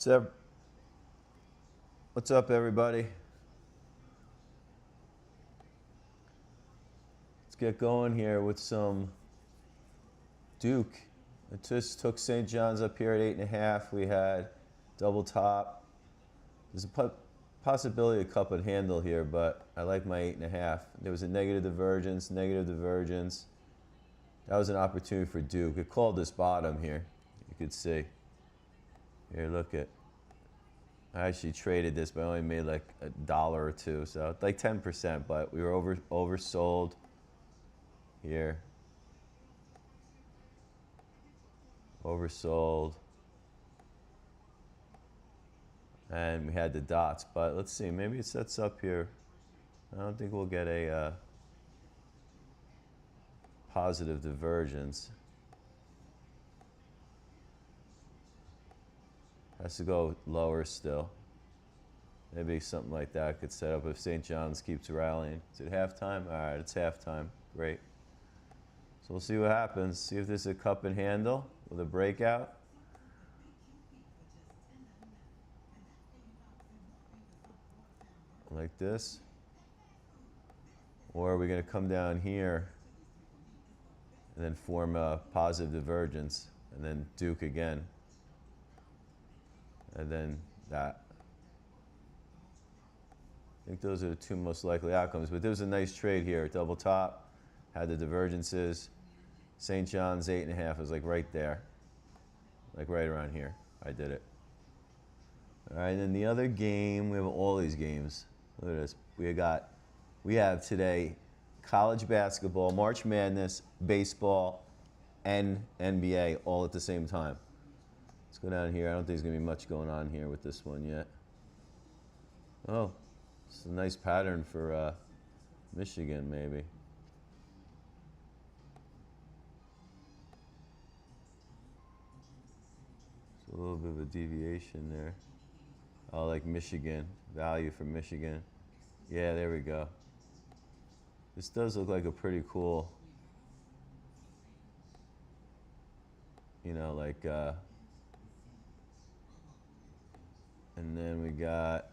What's up? What's up, everybody? Let's get going here with some Duke. It just took St. John's up here at 8.5. We had double top. There's a possibility of cup and handle here, but I like my 8.5. There was a negative divergence, negative divergence. That was an opportunity for Duke. It called this bottom here. You could see. Here, look at. I actually traded this, but I only made like $1 or $2, so like 10%. But we were oversold here. Oversold. And we had the dots, but let's see. Maybe it sets up here. I don't think we'll get a positive divergence. Has to go lower still. Maybe something like that could set up if St. John's keeps rallying. Is it halftime? All right, it's halftime. Great. So we'll see what happens. See if there's a cup and handle with a breakout. Like this. Or are we going to come down here and then form a positive divergence and then Duke again? And then that. I think those are the two most likely outcomes. But there was a nice trade here. Double top, had the divergences. St. John's 8.5 was like right there. Like right around here. I did it. All right, and then the other game, we have all these games. Look at this. We have today college basketball, March Madness, baseball, and NBA all at the same time. Let's go down here. I don't think there's going to be much going on here with this one yet. Oh, it's a nice pattern for Michigan, maybe. It's a little bit of a deviation there. Oh, like Michigan. Value for Michigan. Yeah, there we go. This does look like a pretty cool, you know, like, and then we got,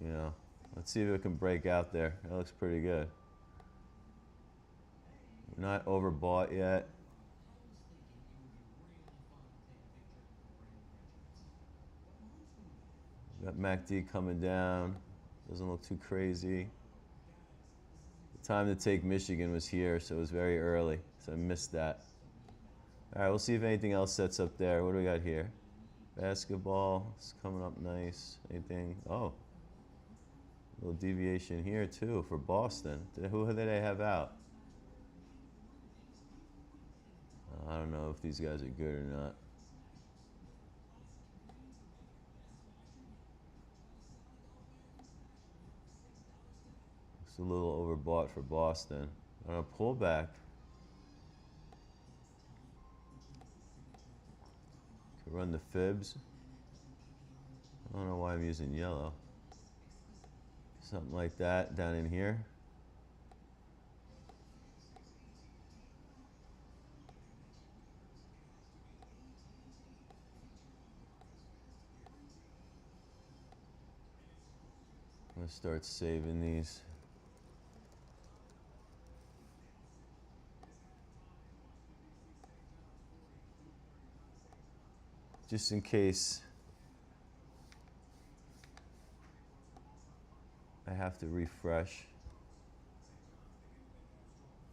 you know, let's see if it can break out there. That looks pretty good. We're not overbought yet. Got MACD coming down. Doesn't look too crazy. The time to take Michigan was here, so it was very early. So I missed that. All right, we'll see if anything else sets up there. What do we got here? Basketball. It's coming up nice. Anything? Oh. A little deviation here, too, for Boston. Who did they have out? I don't know if these guys are good or not. It's a little overbought for Boston. On a pullback. Could run the fibs. I don't know why I'm using yellow. Something like that down in here. I'm gonna start saving these. Just in case I have to refresh.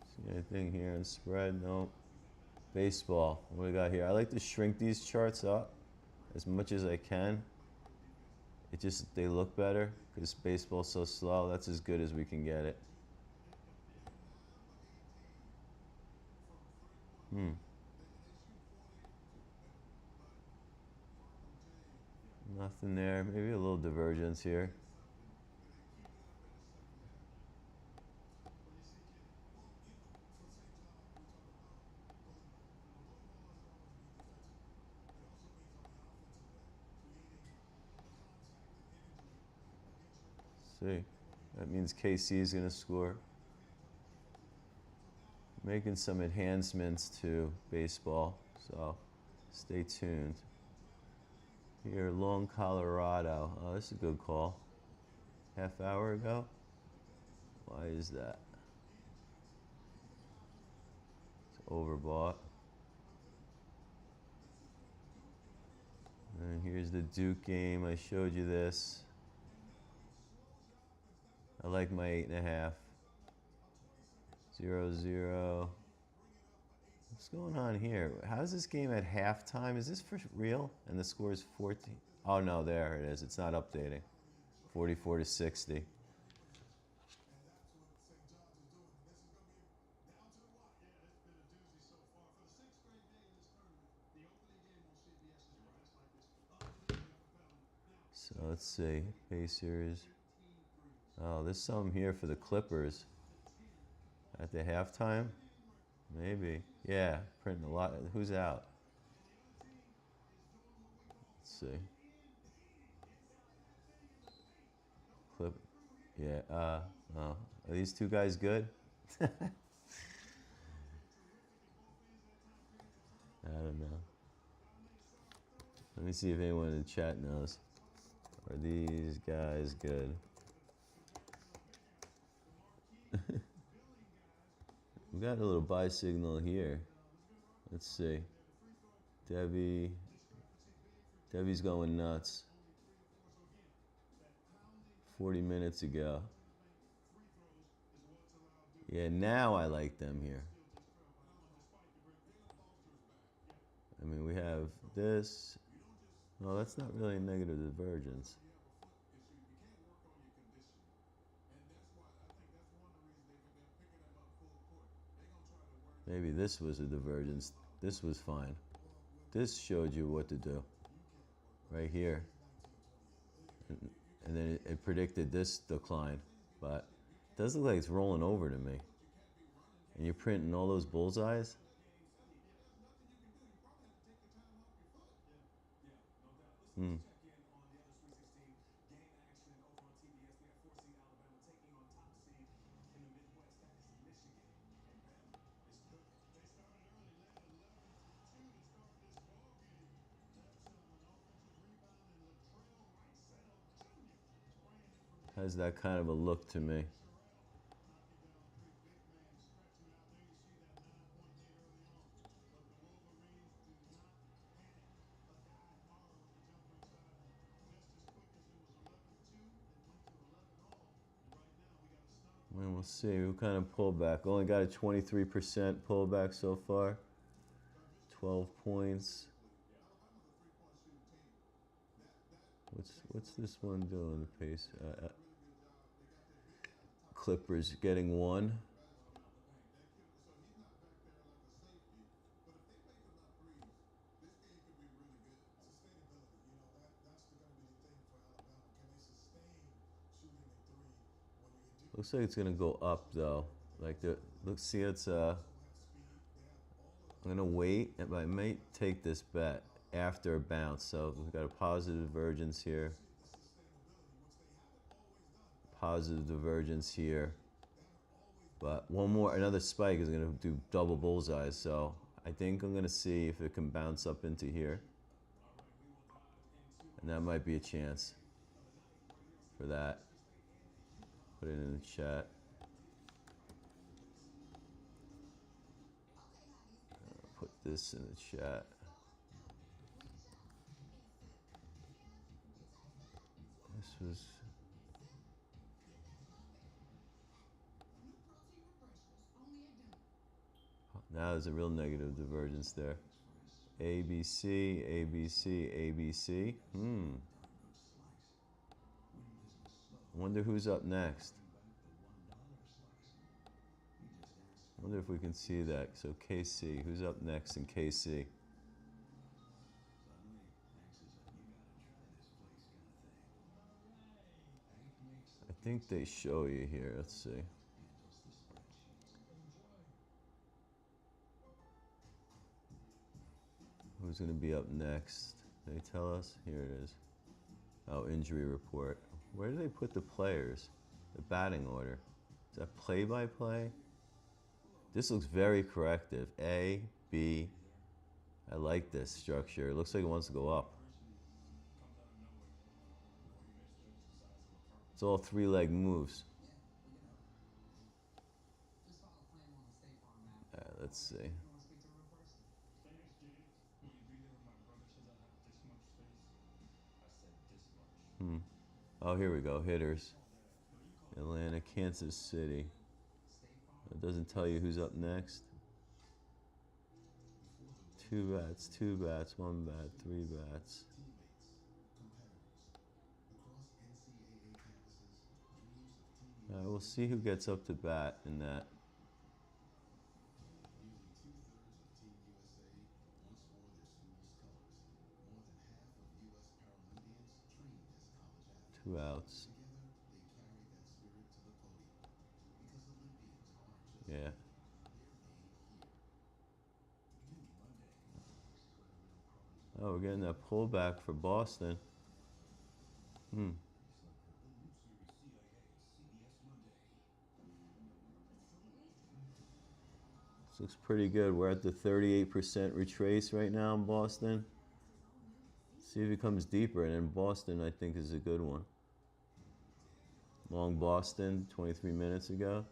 See anything here in spread? Nope. Baseball. What do we got here? I like to shrink these charts up as much as I can. They look better because baseball's so slow. That's as good as we can get it. Nothing there. Maybe a little divergence here. See, that means KC is going to score. Making some enhancements to baseball, so stay tuned. Here, Long, Colorado. Oh, this is a good call. Half hour ago? Why is that? It's overbought. And here's the Duke game. I showed you this. I like my 8.5. 0-0. What's going on here? How's this game at halftime? Is this for real? And the score is 14. Oh no, there it is. It's not updating. 44-60. So let's see. Pacers. Oh, there's some here for the Clippers. At the halftime? Maybe. Yeah, printing a lot. Who's out? Let's see. Clip. Yeah. Oh. Are these two guys good? I don't know. Let me see if anyone in the chat knows. Are these guys good? We got a little buy signal here. Let's see. Debbie's going nuts. 40 minutes ago. Yeah, now I like them here. I mean, we have this. No, that's not really a negative divergence. Maybe this was a divergence. This was fine. This showed you what to do. Right here. And then it predicted this decline. But it does look like it's rolling over to me. And you're printing all those bullseyes? Hmm. Has that kind of a look to me. And we'll see what kind of pullback. Only got a 23% pullback so far. 12 points. What's this one doing? The pace. Clippers getting one. Looks like it's gonna go up though. Like see it's I'm gonna wait, but I might take this bet after a bounce. So we've got a positive divergence here. Positive divergence here. But another spike is gonna do double bullseyes. So I think I'm gonna see if it can bounce up into here. And that might be a chance for that. Put it in the chat. Put this in the chat. This was. Now there's a real negative divergence there. ABC, ABC, ABC. Wonder who's up next. Wonder if we can see that. So KC, who's up next in KC? I think they show you here. Let's see. Who's going to be up next? They tell us? Here it is. Oh, injury report. Where do they put the players? The batting order. Is that play-by-play? This looks very corrective. A, B. I like this structure. It looks like it wants to go up. It's all three-leg moves. Let's see. Oh, here we go. Hitters. Atlanta, Kansas City. It doesn't tell you who's up next. 2 bats, 2 bats, 1 bat, 3 bats. We'll see who gets up to bat in that. Two outs. Yeah. Oh, we're getting that pullback for Boston. This looks pretty good. We're at the 38% retrace right now in Boston. See if it comes deeper, and then Boston, I think, is a good one. Long Boston, 23 minutes ago.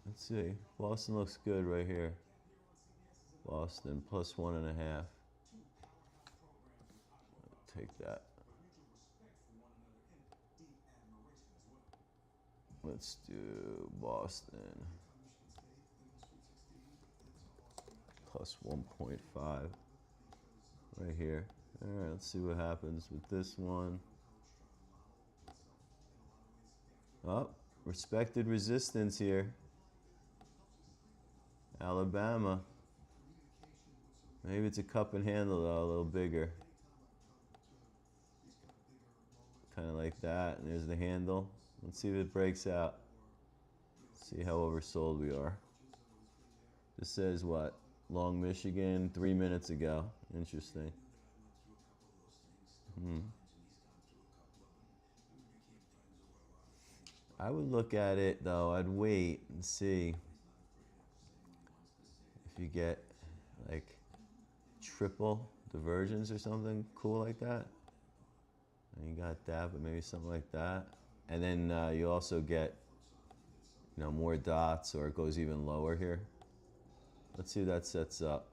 Let's see. Boston looks good right here. Boston plus 1.5. Take that. Let's do Boston plus 1.5 right here. All right, let's see what happens with this one. Oh, respected resistance here. Alabama. Maybe it's a cup and handle though, a little bigger. Kind of like that. And there's the handle. Let's see if it breaks out. See how oversold we are. This says what? Long Michigan 3 minutes ago. Interesting. I would look at it though. I'd wait and see if you get like triple divergence or something cool like that. And you got that, but maybe something like that. And then you also get, more dots, or it goes even lower here. Let's see if that sets up.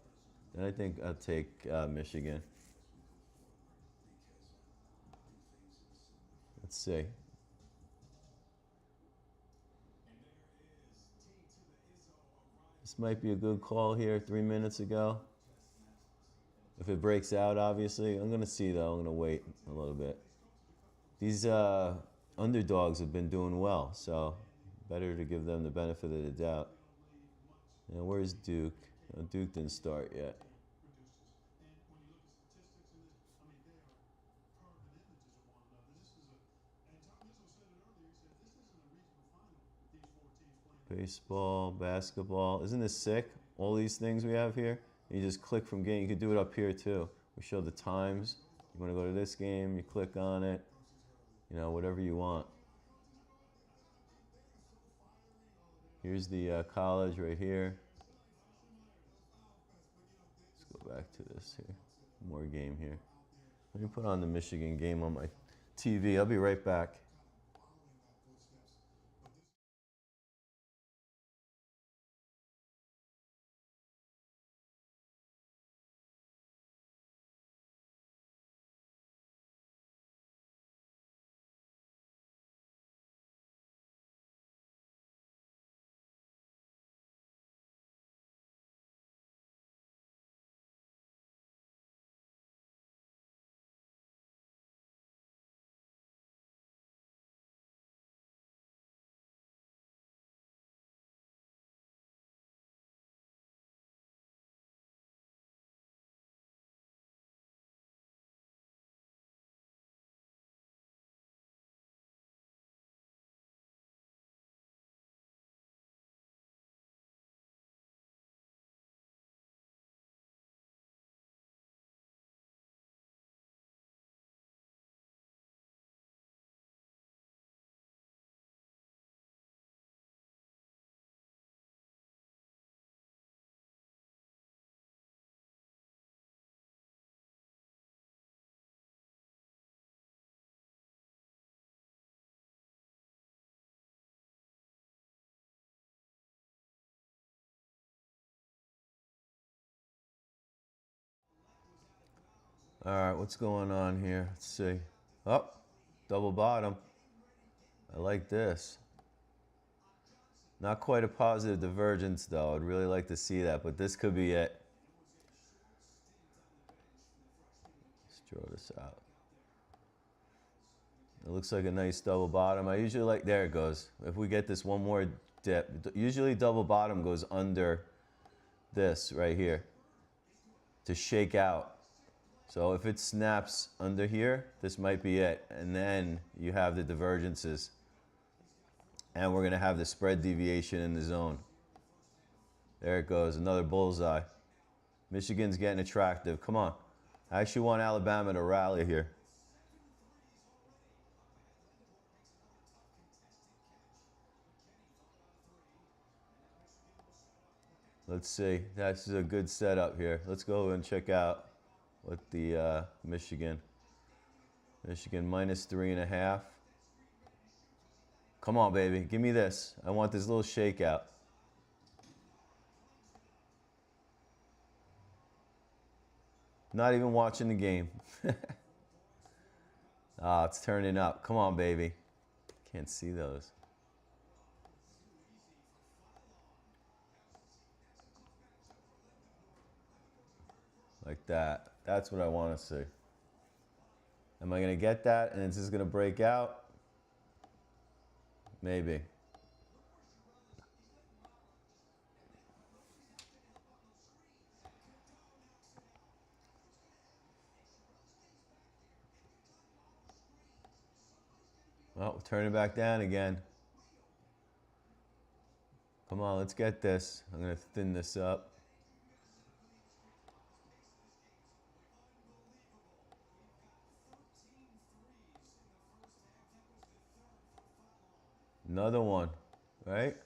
Then I think I'll take Michigan. Let's see. This might be a good call here 3 minutes ago. If it breaks out, obviously. I'm going to see, though. I'm going to wait a little bit. These underdogs have been doing well, so better to give them the benefit of the doubt. Now, where's Duke? Duke didn't start yet. Baseball, basketball. Isn't this sick? All these things we have here. You just click from game. You could do it up here too. We show the times. You want to go to this game, you click on it. Whatever you want. Here's the college right here. Let's go back to this here. More game here. Let me put on the Michigan game on my TV. I'll be right back. All right, what's going on here? Let's see. Oh, double bottom. I like this. Not quite a positive divergence, though. I'd really like to see that, but this could be it. Let's draw this out. It looks like a nice double bottom. I usually like, there it goes. If we get this one more dip, usually double bottom goes under this right here to shake out. So if it snaps under here, this might be it. And then you have the divergences. And we're going to have the spread deviation in the zone. There it goes, another bullseye. Michigan's getting attractive. Come on. I actually want Alabama to rally here. Let's see. That's a good setup here. Let's go and check out what the Michigan minus 3.5. Come on, baby. Give me this. I want this little shakeout. Not even watching the game. Ah, it's turning up. Come on, baby. Can't see those. Like that. That's what I want to see. Am I going to get that and it's just going to break out? Maybe. Well, turn it back down again. Come on, let's get this. I'm going to thin this up. Another one, right?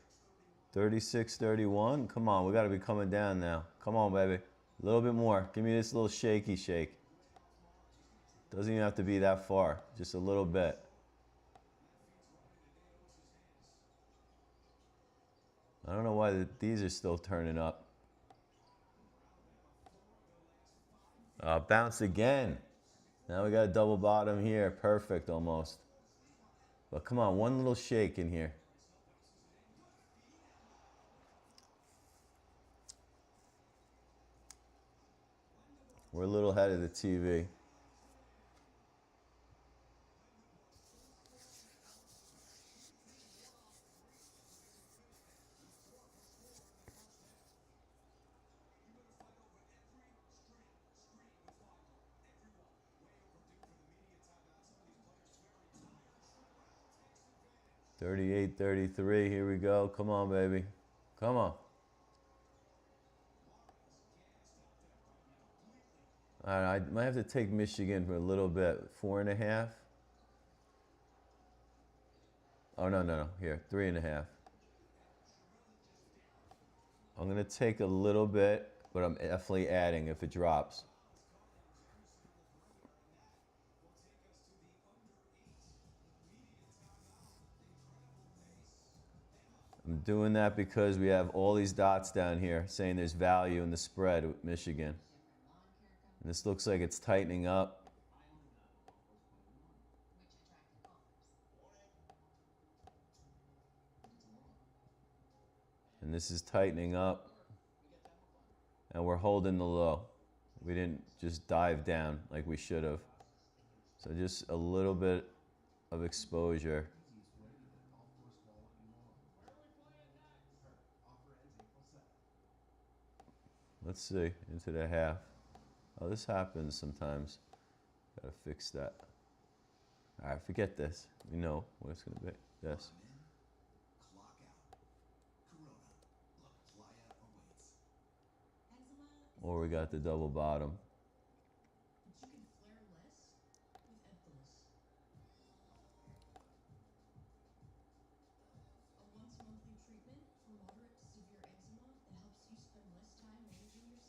36-31. Come on, we got to be coming down now. Come on, baby. A little bit more. Give me this little shaky shake. Doesn't even have to be that far. Just a little bit. I don't know why these are still turning up. Bounce again. Now we got a double bottom here. Perfect almost. But come on, one little shake in here. We're a little ahead of the TV. $38-33. Here we go. Come on, baby. Come on. All right, I might have to take Michigan for a little bit. 4.5. Oh, no. Here, 3.5. I'm going to take a little bit, but I'm definitely adding if it drops. I'm doing that because we have all these dots down here saying there's value in the spread with Michigan. And this looks like it's tightening up. And this is tightening up. And we're holding the low. We didn't just dive down like we should have. So just a little bit of exposure. Let's see, into the half. Oh, this happens sometimes. Gotta fix that. All right, forget this. We know what it's gonna be. This. Or we got the double bottom.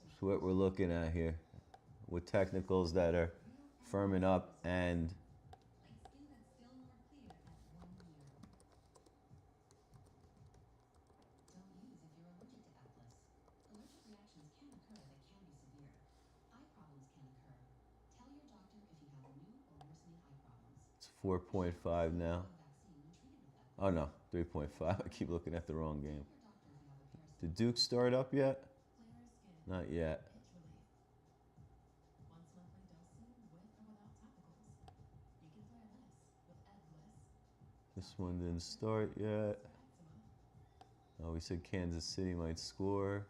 That's what we're looking at here. With technicals that are firming up and 4.5 now. Oh no, 3.5. I keep looking at the wrong game. Did Duke start up yet? Not yet. This one didn't start yet. Oh, we said Kansas City might score.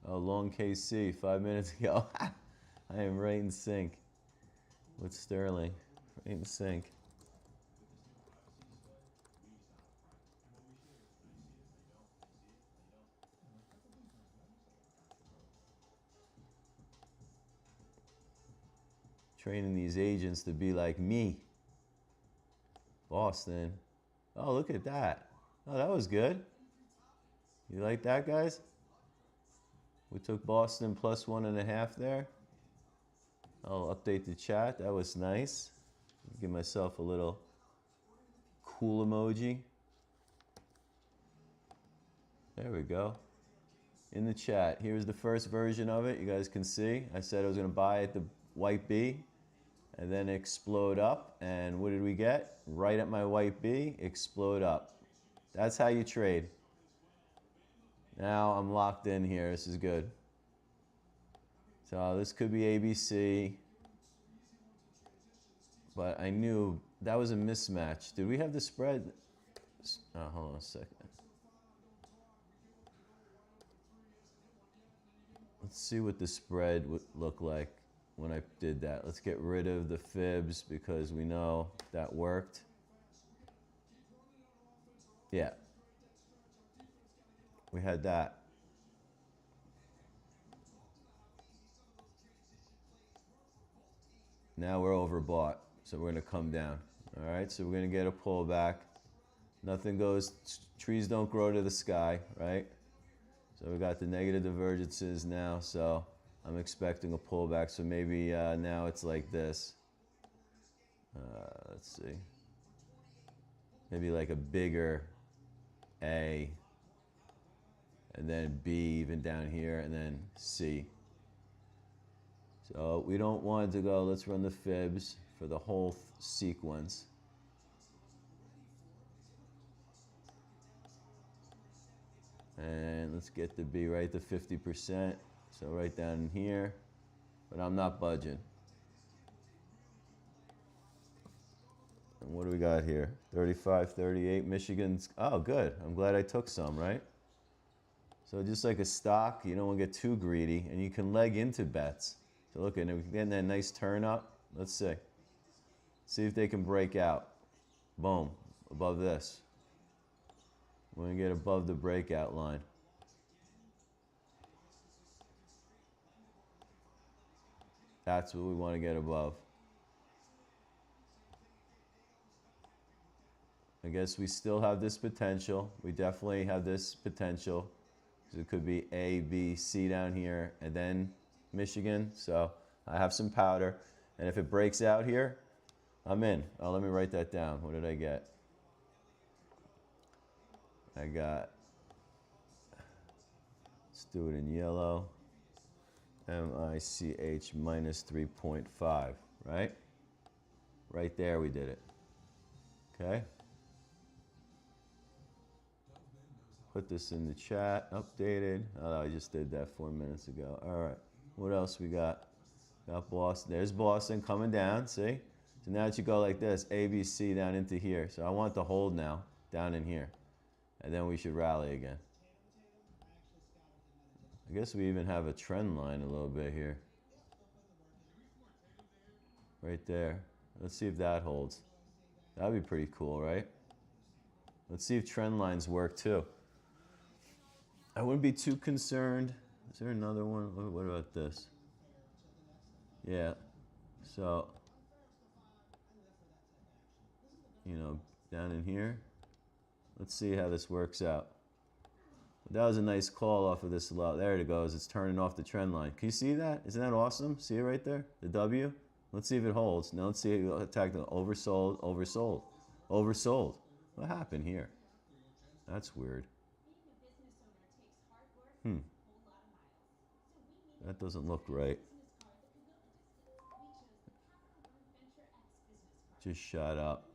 Oh, long KC, 5 minutes ago. I am right in sync with Sterling. Right in sync. Training these agents to be like me. Boston. Oh, look at that. Oh, that was good. You like that, guys? We took Boston plus 1.5 there. I'll update the chat. That was nice. Give myself a little cool emoji. There we go. In the chat, here's the first version of it. You guys can see. I said I was going to buy at the white B and then explode up. And what did we get? Right at my white B, explode up. That's how you trade. Now I'm locked in here. This is good. So this could be ABC. But I knew that was a mismatch. Did we have the spread? Oh, hold on a second. Let's see what the spread would look like when I did that. Let's get rid of the fibs because we know that worked. Yeah. We had that. Now we're overbought, so we're going to come down. All right, so we're going to get a pullback. Nothing goes, trees don't grow to the sky, right? So we got the negative divergences now, so I'm expecting a pullback. So maybe now it's like this. Let's see. Maybe like a bigger A, and then B even down here, and then C. So we don't want to go, let's run the fibs for the whole sequence. And let's get the B right to 50%. So right down in here, but I'm not budging. And what do we got here? 35, 38, Michigan's, oh good. I'm glad I took some, right? So just like a stock, you don't want to get too greedy, and you can leg into bets. So look at it, we're getting that nice turn up. Let's see. See if they can break out. Boom, above this. We're gonna get above the breakout line. That's what we want to get above. I guess we still have this potential. We definitely have this potential. So it could be A, B, C down here, and then Michigan. So I have some powder. And if it breaks out here, I'm in. Oh, let me write that down. What did I get? I got, let's do it in yellow. MICH minus 3.5, right? Right there we did it. Okay? Put this in the chat, updated. Oh, I just did that 4 minutes ago. All right, what else we got? Got Boston, there's Boston coming down, see? So now it should go like this, ABC down into here. So I want the hold now, down in here. And then we should rally again. I guess we even have a trend line a little bit here. Right there. Let's see if that holds. That'd be pretty cool, right? Let's see if trend lines work too. I wouldn't be too concerned. Is there another one? What about this? Yeah. So, you know, down in here. Let's see how this works out. That was a nice call off of this low. There it goes. It's turning off the trend line. Can you see that? Isn't that awesome? See it right there? The W? Let's see if it holds. Now let's see it attack the oversold, oversold, oversold. What happened here? That's weird. That doesn't look right. Just shot up.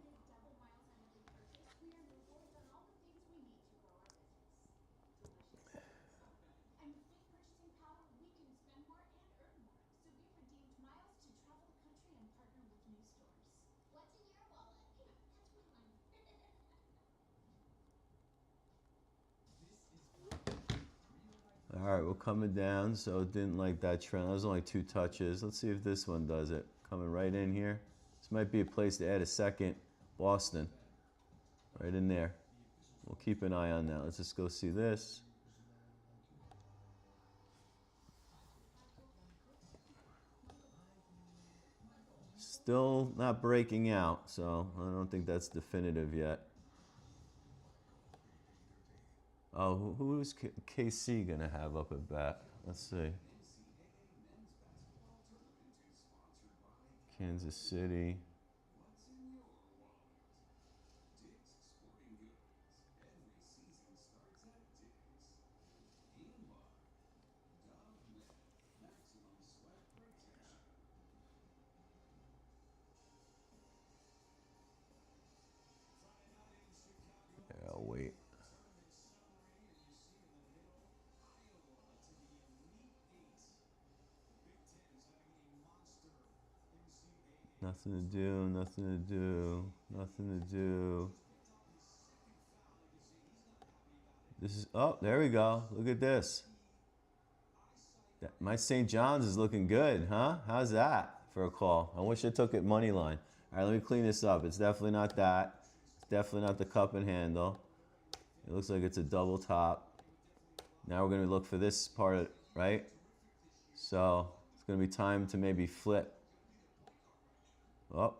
All right, we're coming down, so it didn't like that trend. That was only 2 touches. Let's see if this one does it. Coming right in here. This might be a place to add a second. Boston. Right in there. We'll keep an eye on that. Let's just go see this. Still not breaking out, so I don't think that's definitive yet. Oh, who is KC going to have up at bat? Let's see. Kansas City. Yeah, I'll wait. Nothing to do, nothing to do, nothing to do. This is, oh, there we go. Look at this. My St. John's is looking good, huh? How's that for a call? I wish I took it money line. All right, let me clean this up. It's definitely not that. It's definitely not the cup and handle. It looks like it's a double top. Now we're going to look for this part, right? So it's going to be time to maybe flip. Oh.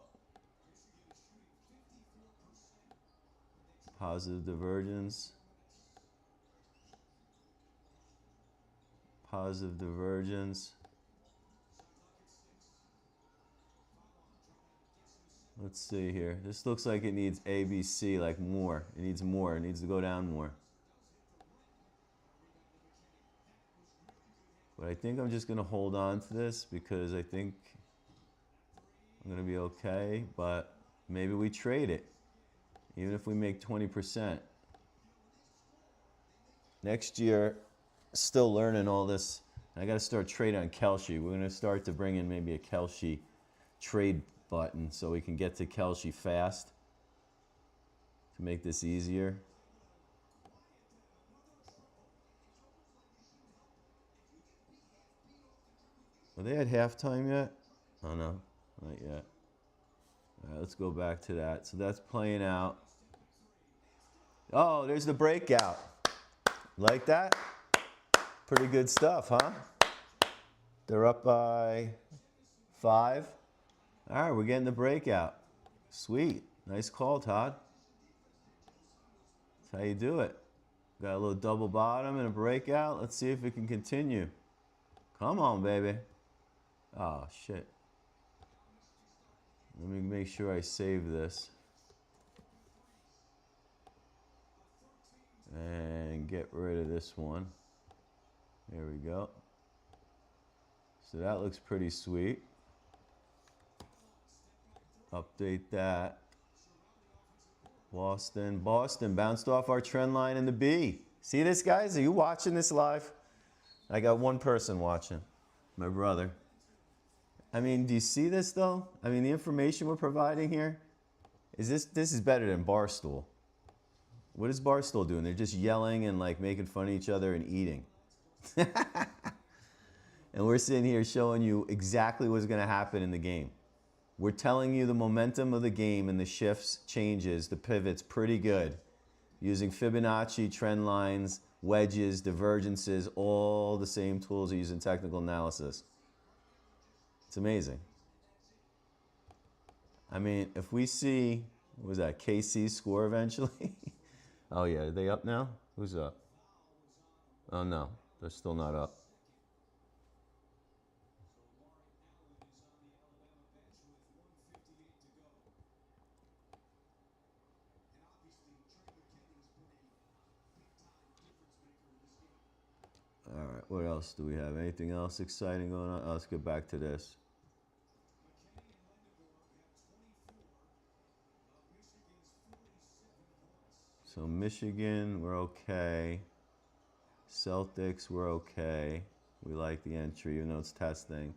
Positive divergence. Positive divergence. Let's see here. This looks like it needs ABC, like more. It needs more. It needs to go down more. But I think I'm just going to hold on to this because I think I'm going to be okay. But maybe we trade it, even if we make 20%. Next year, still learning all this. I got to start trading on Kelce. We're going to start to bring in maybe a Kelce trade button so we can get to Kelce fast to make this easier. Are they at halftime yet? Oh no, not yet. All right, let's go back to that. So that's playing out. Oh, there's the breakout. Like that? Pretty good stuff, huh? They're up by 5. All right, we're getting the breakout. Sweet. Nice call, Todd. That's how you do it. Got a little double bottom and a breakout. Let's see if it can continue. Come on, baby. Oh, shit. Let me make sure I save this. And get rid of this one. There we go. So that looks pretty sweet. Update that. Boston bounced off our trend line in the B. See this, guys? Are you watching this live? I got one person watching. My brother. I mean, do you see this though? I mean, the information we're providing here, this is better than Barstool. What is Barstool doing? They're just yelling and like making fun of each other and eating. And we're sitting here showing you exactly what's going to happen in the game. We're telling you the momentum of the game and the shifts, changes, the pivots pretty good. Using Fibonacci, trend lines, wedges, divergences, all the same tools we use in technical analysis. It's amazing. I mean, if we see, what was that, KC score eventually? Oh yeah, are they up now? Who's up? Oh no, they're still not up. All right, what else do we have? Anything else exciting going on? Oh, let's get back to this. So Michigan, we're okay. Celtics, we're okay. We like the entry, even though it's testing.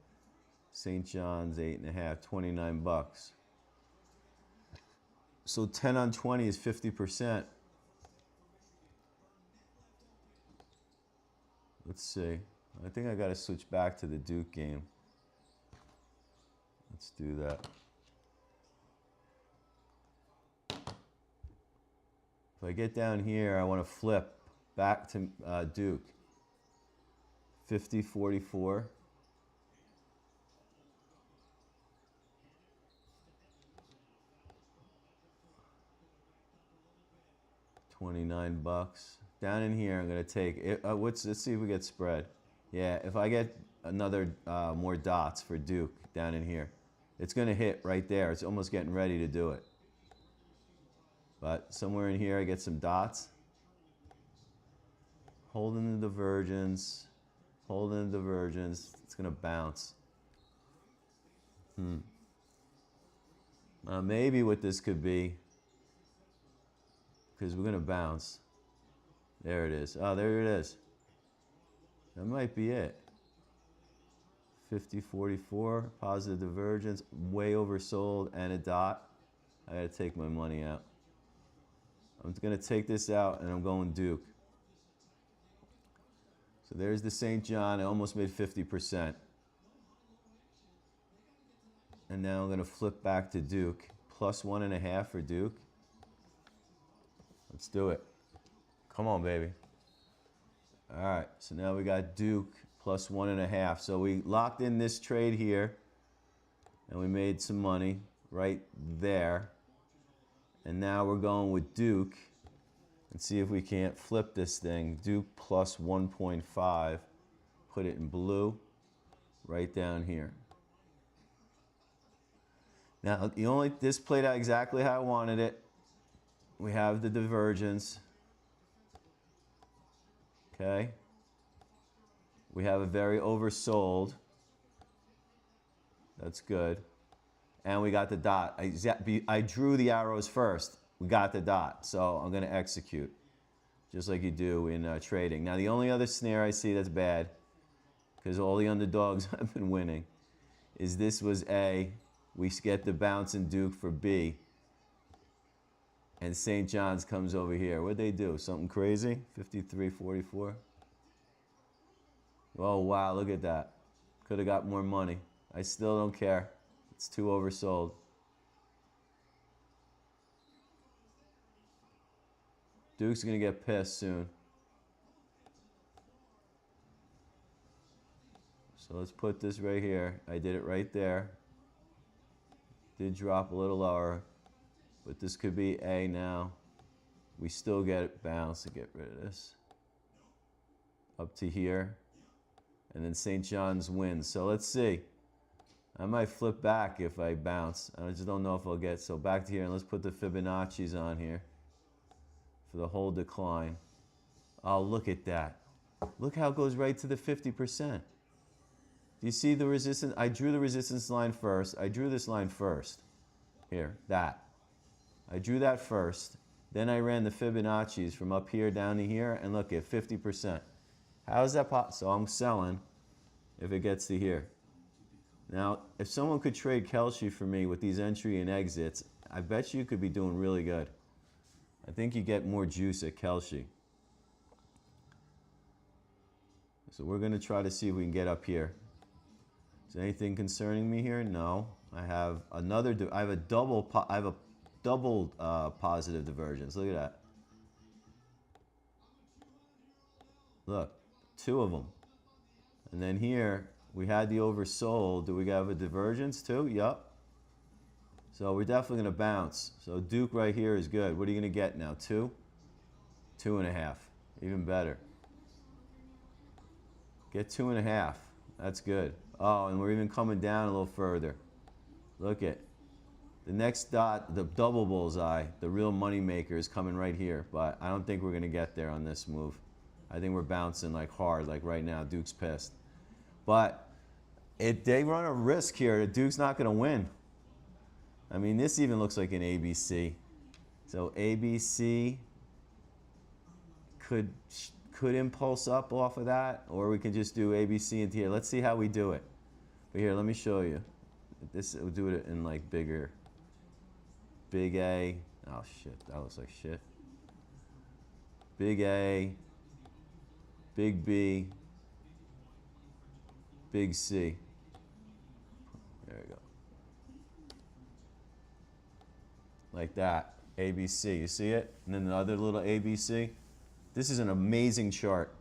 St. John's, 8.5, 29 bucks. So 10 on 20 is 50%. Let's see. I think I got to switch back to the Duke game. Let's do that. If I get down here, I want to flip back to Duke. 50-44. $29. Down in here, I'm gonna take it. Let's see if we get spread. Yeah, if I get another more dots for Duke down in here, it's gonna hit right there. It's almost getting ready to do it. But somewhere in here, I get some dots. Holding the divergence, holding the divergence. It's gonna bounce. Maybe what this could be, because we're gonna bounce. There it is. Oh, there it is. That might be it. 50-44, positive divergence, way oversold, and a dot. I gotta take my money out. I'm gonna take this out, and I'm going Duke. So there's the St. John. I almost made 50%. And now I'm gonna flip back to Duke. Plus 1.5 for Duke. Let's do it. Come on, baby. All right, so now we got Duke plus 1.5. So we locked in this trade here, and we made some money right there. And now we're going with Duke and see if we can't flip this thing. Duke plus 1.5. Put it in blue right down here. Now, this played out exactly how I wanted it. We have the divergence. Okay. We have a very oversold. That's good. And we got the dot. I drew the arrows first. We got the dot. So I'm going to execute, just like you do in trading. Now, the only other snare I see that's bad, because all the underdogs have been winning, is this was A. We get the bounce in Duke for B. And St. John's comes over here. What'd they do? Something crazy? 53-44. Oh, wow, look at that. Could have got more money. I still don't care. It's too oversold. Duke's going to get pissed soon. So let's put this right here. I did it right there. Did drop a little lower. But this could be A now. We still get it bounced to get rid of this. Up to here. And then St. John's wins. So let's see. I might flip back if I bounce. I just don't know if I'll get. So back to here, and let's put the Fibonacci's on here for the whole decline. Oh, look at that. Look how it goes right to the 50%. Do you see the resistance? I drew the resistance line first. I drew this line first. Here, that. I drew that first. Then I ran the Fibonacci's from up here down to here, and look at 50%. How is that possible? So I'm selling if it gets to here. Now, if someone could trade Kelce for me with these entry and exits, I bet you could be doing really good. I think you get more juice at Kelce. So we're going to try to see if we can get up here. Is there anything concerning me here? No. I have another. I have a double positive divergence. Look at that. Look, 2 of them. And then here, we had the oversold. Do we have a divergence too? Yup. So we're definitely going to bounce. So Duke right here is good. What are you going to get now? 2? 2.5. Even better. Get 2.5. That's good. Oh, and we're even coming down a little further. Look at the next dot, the double bullseye, the real money maker is coming right here. But I don't think we're going to get there on this move. I think we're bouncing like hard, like right now. Duke's pissed. But they run a risk here that Duke's not going to win. I mean, this even looks like an ABC. So ABC could impulse up off of that, or we can just do ABC into here. Let's see how we do it. But here, let me show you. We'll do it in like bigger. Big A. Oh shit, that looks like shit. Big A. Big B. Big C. There we go. Like that. ABC. You see it? And then another little ABC. This is an amazing chart.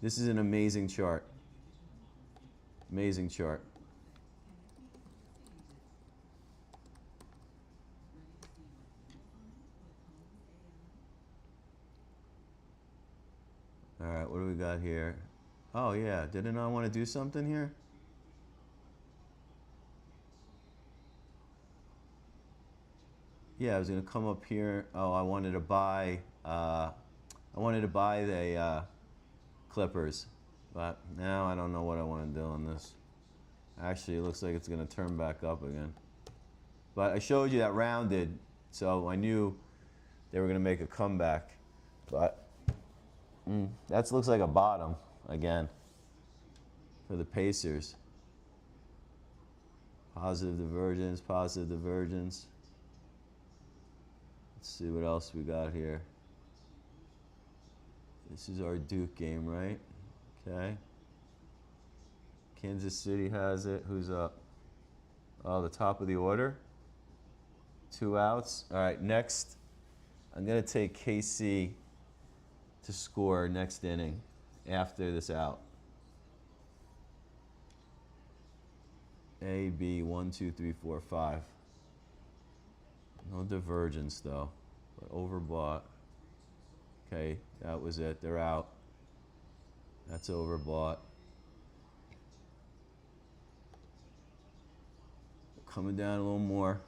This is an amazing chart. Amazing chart. All right, what do we got here? Oh yeah, didn't I want to do something here? Yeah, I was gonna come up here. Oh, I wanted to buy the Clippers, but now I don't know what I want to do on this. Actually, it looks like it's gonna turn back up again. But I showed you that rounded, so I knew they were gonna make a comeback. But that looks like a bottom again for the Pacers. Positive divergence, positive divergence. Let's see what else we got here. This is our Duke game, right? Okay. Kansas City has it. Who's up? Oh, the top of the order. 2 outs. All right, next, I'm going to take KC to score next inning after this out. A, B, 1, 2, 3, 4, 5. No divergence though, but overbought. Okay, that was it. They're out. That's overbought. Coming down a little more.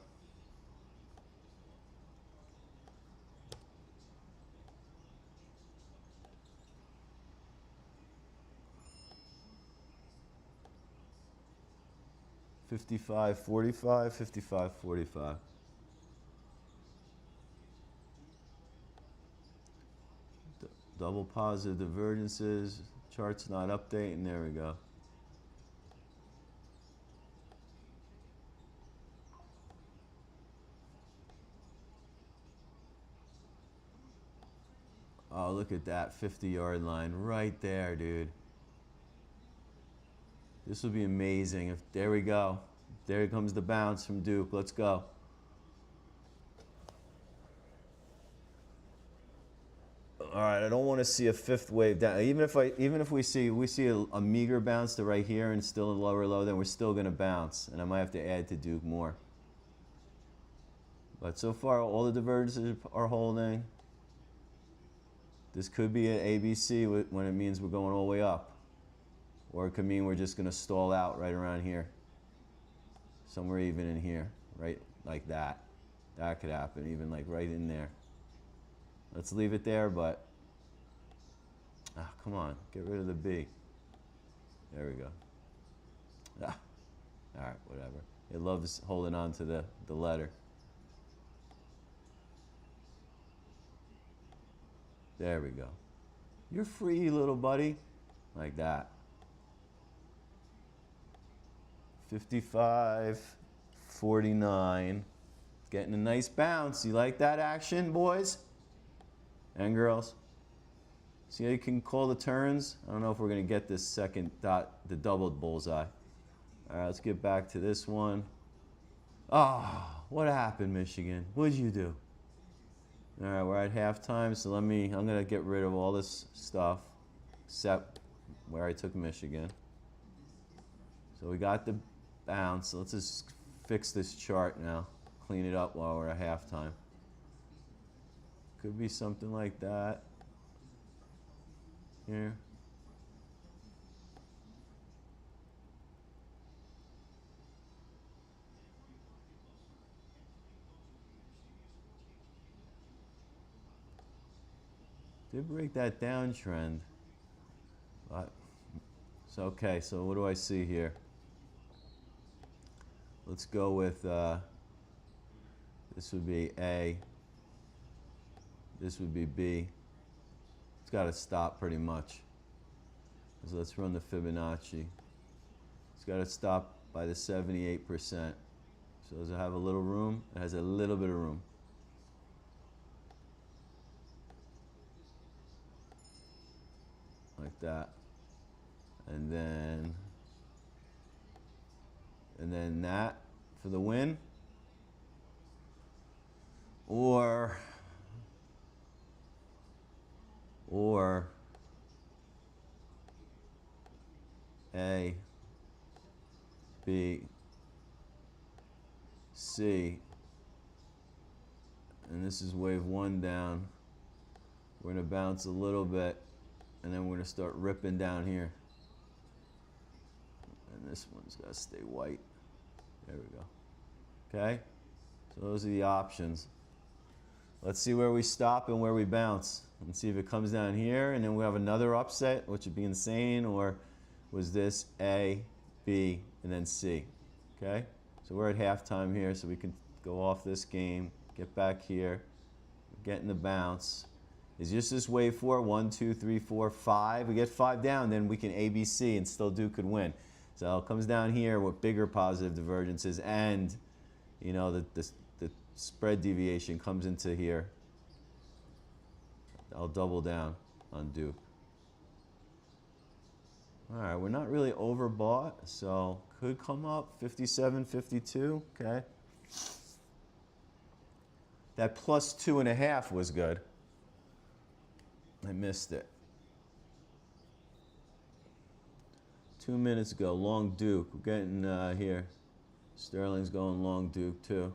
$55.45, $55.45. Double positive divergences. Chart's not updating. There we go. Oh, look at that 50-yard line right there, dude. This would be amazing if, there we go. There comes the bounce from Duke. Let's go. All right, I don't want to see a fifth wave down. Even if we see a meager bounce to right here and still a lower low, then we're still going to bounce, and I might have to add to Duke more. But so far, all the divergences are holding. This could be an ABC when it means we're going all the way up. Or it could mean we're just going to stall out right around here. Somewhere even in here, right like that. That could happen, even like right in there. Let's leave it there, but come on, get rid of the B. There we go. All right, whatever. It loves holding on to the letter. There we go. You're free, little buddy. Like that. 55.49. Getting a nice bounce. You like that action, boys and girls? See how you can call the turns? I don't know if we're going to get this second dot, the doubled bullseye. All right, let's get back to this one. Oh, what happened, Michigan? What'd you do? All right, we're at halftime, so I'm going to get rid of all this stuff except where I took Michigan. So we got the bounce. Let's just fix this chart now. Clean it up while we're at halftime. Could be something like that. Here. Did break that downtrend. But, so, okay, so what do I see here? Let's go with, this would be A. This would be B. It's got to stop pretty much. So let's run the Fibonacci. It's got to stop by the 78%. So does it have a little room? It has a little bit of room. Like that. And then that for the win. Or A, B, C, and this is wave one down. We're gonna bounce a little bit, and then we're gonna start ripping down here. And this one's gotta stay white. There we go. Okay, so those are the options. Let's see where we stop and where we bounce, and see if it comes down here, and then we have another upset, which would be insane, or was this A, B, and then C, okay? So we're at halftime here, so we can go off this game, get back here, get in the bounce. Is just this wave four, 1, 2, 3, 4, 5. We get 5 down, then we can ABC and still could win. So it comes down here with bigger positive divergences, and you know the spread deviation comes into here. I'll double down on Duke. All right, we're not really overbought, so could come up 57, 52, okay. That plus 2.5 was good. I missed it. 2 minutes ago, long Duke. We're getting here. Sterling's going long Duke too.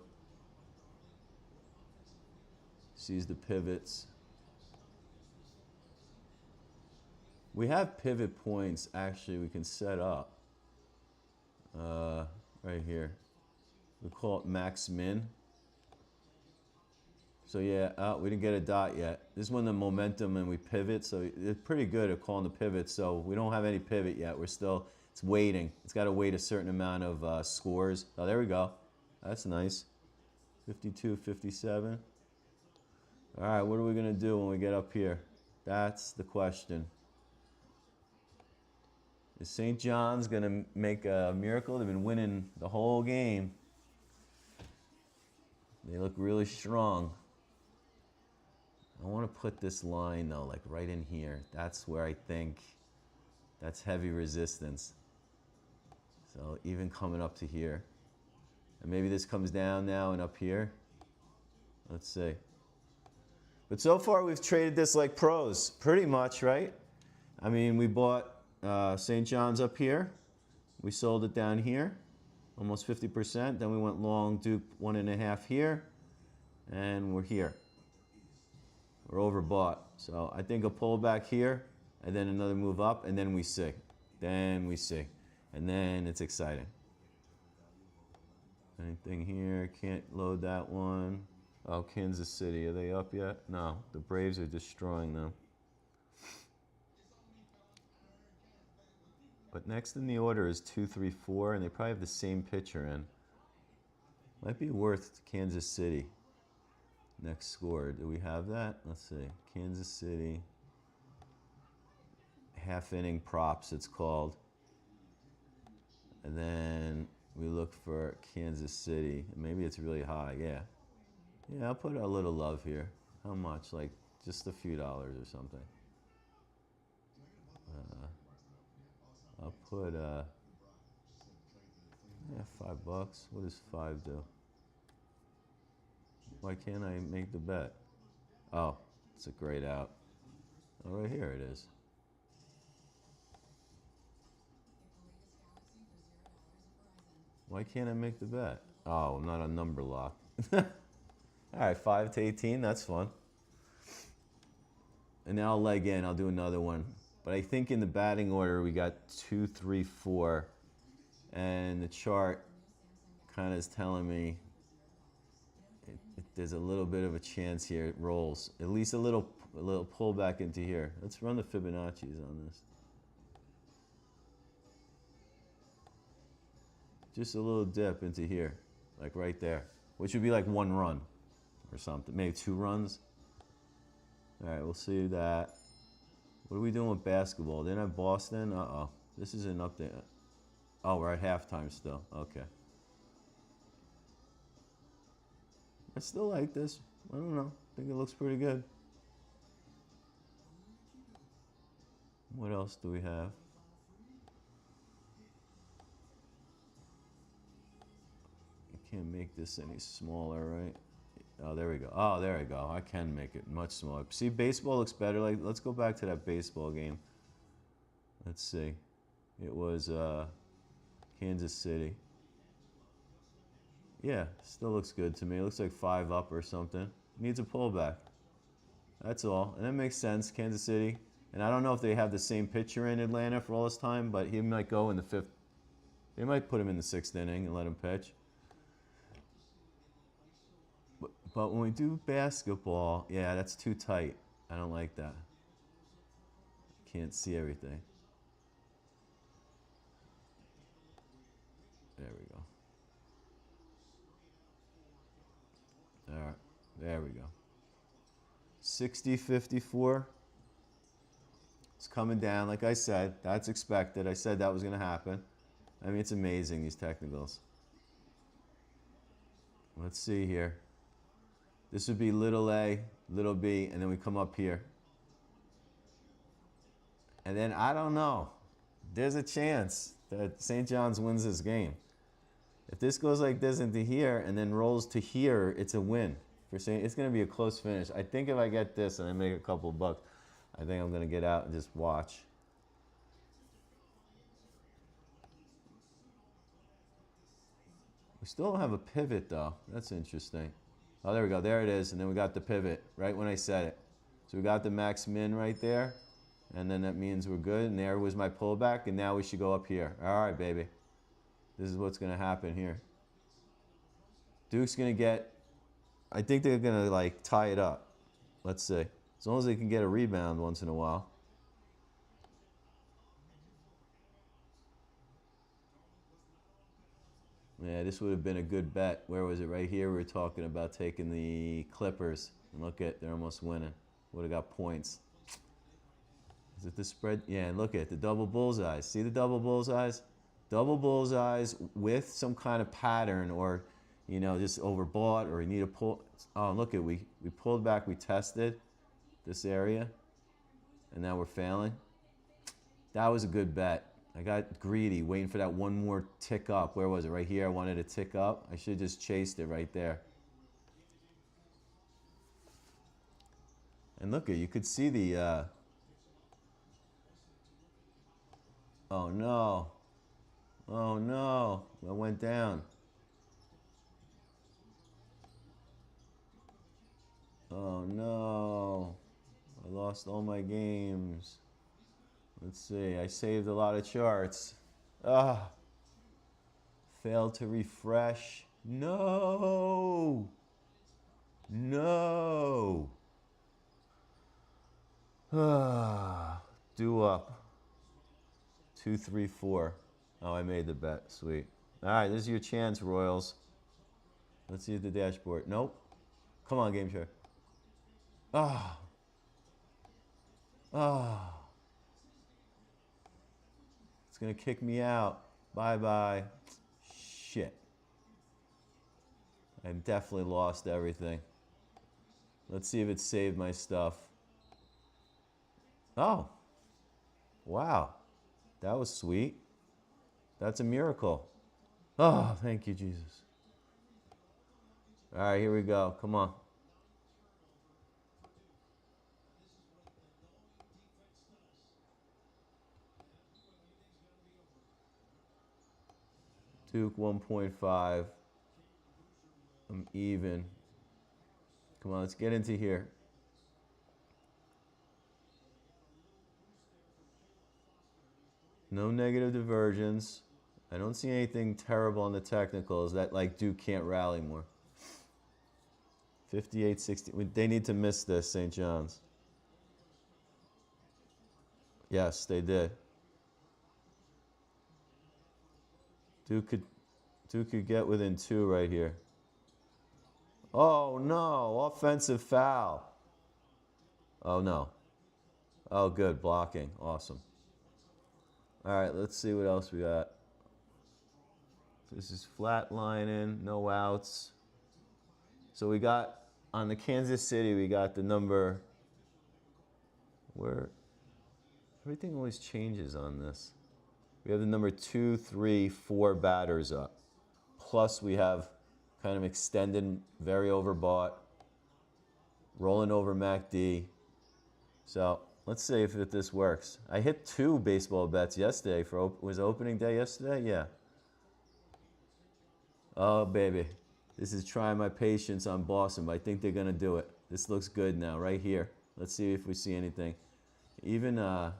Sees the pivots. We have pivot points, actually, we can set up right here. We call it max min. So yeah, we didn't get a dot yet. This is when the momentum and we pivot, so it's pretty good at calling the pivot. So we don't have any pivot yet. We're still, it's waiting. It's got to wait a certain amount of scores. Oh, there we go. That's nice. 52, 57. All right, what are we going to do when we get up here? That's the question. Is St. John's going to make a miracle? They've been winning the whole game. They look really strong. I want to put this line, though, like right in here. That's where I think that's heavy resistance. So even coming up to here. And maybe this comes down now and up here. Let's see. But so far, we've traded this like pros, pretty much, right? I mean, we bought St. John's up here. We sold it down here, almost 50%. Then we went long Duke 1.5 here, and we're here. We're overbought. So I think a pullback here, and then another move up, and then we see. Then we see. And then it's exciting. Anything here? Can't load that one. Oh, Kansas City, are they up yet? No, the Braves are destroying them. But next in the order is 2, 3, 4, and they probably have the same pitcher in. Might be worth Kansas City. Next score. Do we have that? Let's see. Kansas City. Half inning props, it's called. And then we look for Kansas City. Maybe it's really high. Yeah. Yeah, I'll put a little love here. How much? Like just a few dollars or something. I'll put $5. What does 5 do? Why can't I make the bet? Oh, it's a great out. Oh, right here it is. Why can't I make the bet? Oh, I'm not on number lock. All right, 5 to 18, that's fun. And now I'll leg in, I'll do another one. But I think in the batting order, we got 2, 3, 4. And the chart kind of is telling me there's a little bit of a chance here it rolls. At least a little A little pullback into here. Let's run the Fibonacci's on this. Just a little dip into here, like right there, which would be like 1 run or something, maybe 2 runs. All right, we'll see that. What are we doing with basketball? Didn't have Boston? Uh-oh. This isn't up there. Oh, we're at halftime still. Okay. I still like this. I don't know. I think it looks pretty good. What else do we have? I can't make this any smaller, right? Oh, there we go. Oh, there we go. I can make it much smaller. See, baseball looks better. Like, let's go back to that baseball game. Let's see. It was Kansas City. Yeah, still looks good to me. It looks like 5 up or something. Needs a pullback. That's all. And that makes sense. Kansas City. And I don't know if they have the same pitcher in Atlanta for all this time, but he might go in the 5th. They might put him in the 6th inning and let him pitch. But when we do basketball, yeah, that's too tight. I don't like that. Can't see everything. There we go. All right, there we go. 60-54. It's coming down, like I said. That's expected. I said that was going to happen. I mean, it's amazing, these technicals. Let's see here. This would be little a, little b, and then we come up here. And then, I don't know. There's a chance that St. John's wins this game. If this goes like this into here and then rolls to here, it's a win. For St. It's going to be a close finish. I think if I get this and I make a couple bucks, I think I'm going to get out and just watch. We still don't have a pivot, though. That's interesting. Oh, there we go. There it is. And then we got the pivot right when I said it. So we got the max min right there. And then that means we're good. And there was my pullback. And now we should go up here. All right, baby. This is what's going to happen here. Duke's going to get, I think they're going to like tie it up. Let's see. As long as they can get a rebound once in a while. Yeah, this would have been a good bet. Where was it? Right here. We were talking about taking the Clippers. And look at, they're almost winning. Would have got points. Is it the spread? Yeah, and look at the double bullseyes. See the double bullseyes? Double bullseyes with some kind of pattern, or, you know, just overbought, or you need to pull. Oh, look at, we pulled back, we tested this area, and now we're failing. That was a good bet. I got greedy, waiting for that one more tick up. Where was it? Right here. I wanted to tick up. I should have just chased it right there. And look at, you could see the, oh no. Oh no, I went down. Oh no, I lost all my games. Let's see, I saved a lot of charts. Ah, failed to refresh. No, no. Ah, due up. 2, 3, 4. Oh, I made the bet. Sweet. All right, this is your chance, Royals. Let's see at the dashboard. Nope. Come on, game chair. Ah. Ah. It's going to kick me out. Bye-bye. Shit. I definitely lost everything. Let's see if it saved my stuff. Oh. Wow. That was sweet. That's a miracle. Oh, thank you, Jesus. All right, here we go. Come on. Duke 1.5. I'm even. Come on, let's get into here. No negative diversions. I don't see anything terrible on the technicals that like Duke can't rally more. 58-60. They need to miss this, St. John's. Yes, they did. Duke could get within 2 right here. Oh no, offensive foul. Oh no. Oh good, blocking. Awesome. All right, let's see what else we got. This is flat lining, no outs. So we got, on the Kansas City, we got the number, where, everything always changes on this. We have the number 2, 3, 4 batters up. Plus we have kind of extended, very overbought, rolling over MACD. So let's see if this works. I hit 2 baseball bets yesterday for, was opening day yesterday? Yeah. Oh baby, this is trying my patience on Boston, but I think they're gonna do it. This looks good now, right here. Let's see if we see anything. Even kind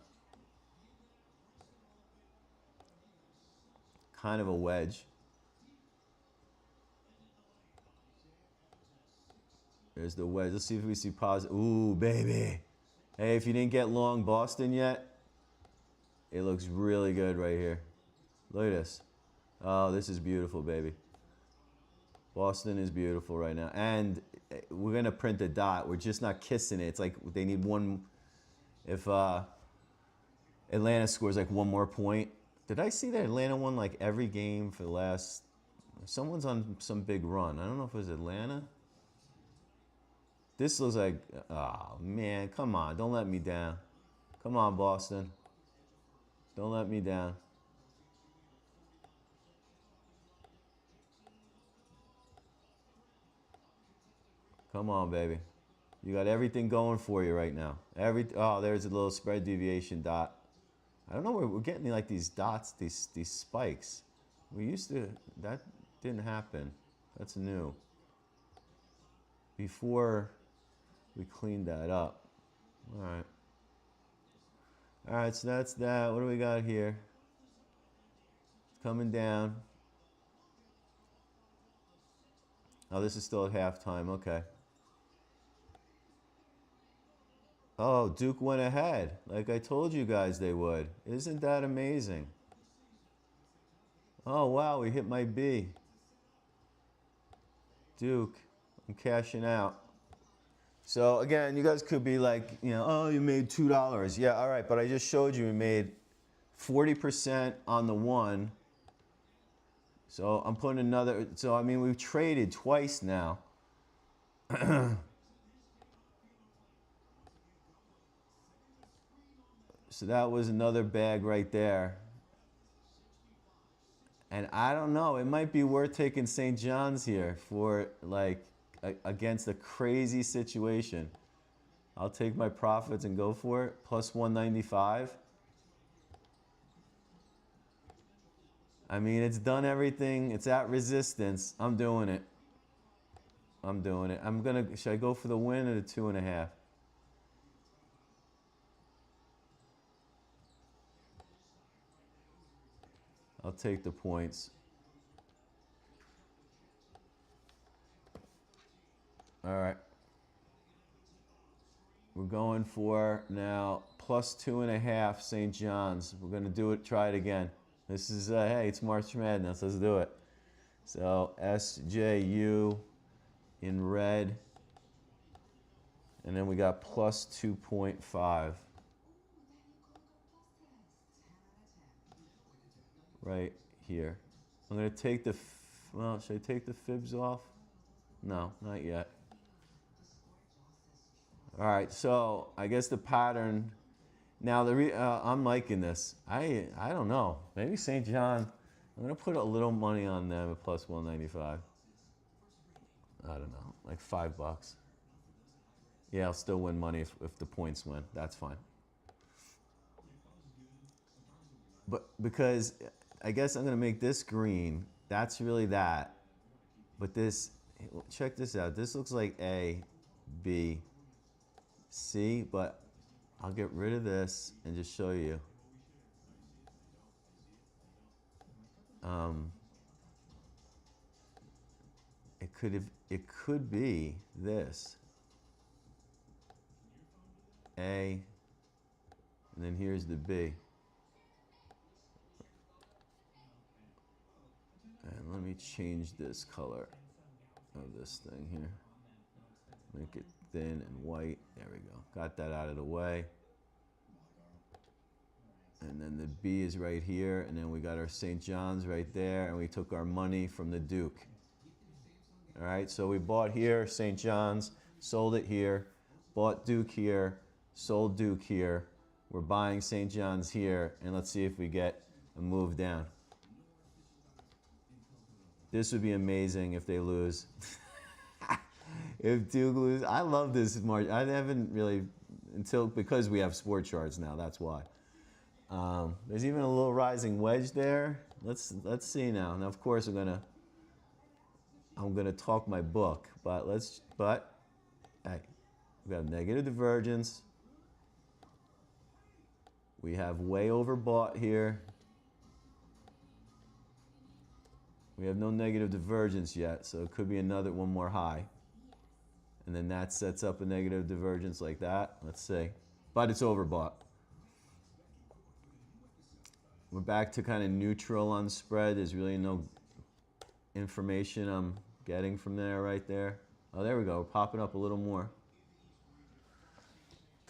of a wedge. There's the wedge. Let's see if we see positive. Ooh, baby. Hey, if you didn't get long Boston yet, it looks really good right here. Look at this. Oh, this is beautiful, baby. Boston is beautiful right now. And we're going to print a dot. We're just not kissing it. It's like they need one. If Atlanta scores like 1 more point. Did I see that Atlanta won like every game for the last... Someone's on some big run. I don't know if it was Atlanta. This looks like... Oh, man. Come on. Don't let me down. Come on, Boston. Don't let me down. Come on, baby. You got everything going for you right now. Oh, there's a little spread deviation dot. I don't know where we're getting like these dots, these spikes. We used to... That didn't happen. That's new. Before we cleaned that up. All right. All right, so that's that. What do we got here? It's coming down. Oh, this is still at halftime. Okay. Oh, Duke went ahead. Like I told you guys they would. Isn't that amazing? Oh, wow, we hit my B. Duke, I'm cashing out. So again, you guys could be like, you know, oh, you made $2. Yeah, all right, but I just showed you we made 40% on the 1. So I'm putting another, so I mean, we've traded twice now. So that was another bag right there. And I don't know, it might be worth taking St. John's here for like against a crazy situation. I'll take my profits and go for it. Plus 195. I mean, it's done everything. It's at resistance. I'm doing it. I'm doing it. Should I go for the win or the 2.5? I'll take the points. All right. We're going for now plus 2.5 St. John's. We're going to do it, try it again. This is, hey, it's March Madness. Let's do it. So SJU in red. And then we got plus 2.5. Right here. I'm going to take the, well, should I take the fibs off? No, not yet. All right, so I guess the pattern. Now I'm liking this. I don't know. Maybe St. John. I'm gonna put a little money on them at plus 195. I don't know, like $5. Yeah, I'll still win money if the points win. That's fine. But because I guess I'm gonna make this green. That's really that. But this, check this out. This looks like A, B, C, but I'll get rid of this and just show you. It could be this. A, And then here's the B. And let me change this color of this thing here. Make it thin and white. There we go. Got that out of the way. And then the B is right here. And then we got our St. John's right there. And we took our money from the Duke. All right, so we bought here, St. John's, sold it here, bought Duke here, sold Duke here. We're buying St. John's here. And let's see if we get a move down. This would be amazing if they lose. If Duke lose, I love this margin. I haven't really, because we have sport charts now, that's why. There's even a little rising wedge there. Let's see now. Now, of course, I'm gonna talk my book, but hey, we have negative divergence. We have way overbought here. We have no negative divergence yet, so it could be another one more high. And then that sets up a negative divergence like that. Let's see. But it's overbought. We're back to kind of neutral on spread. There's really no information I'm getting from there right there. Oh, there we go. We're popping up a little more.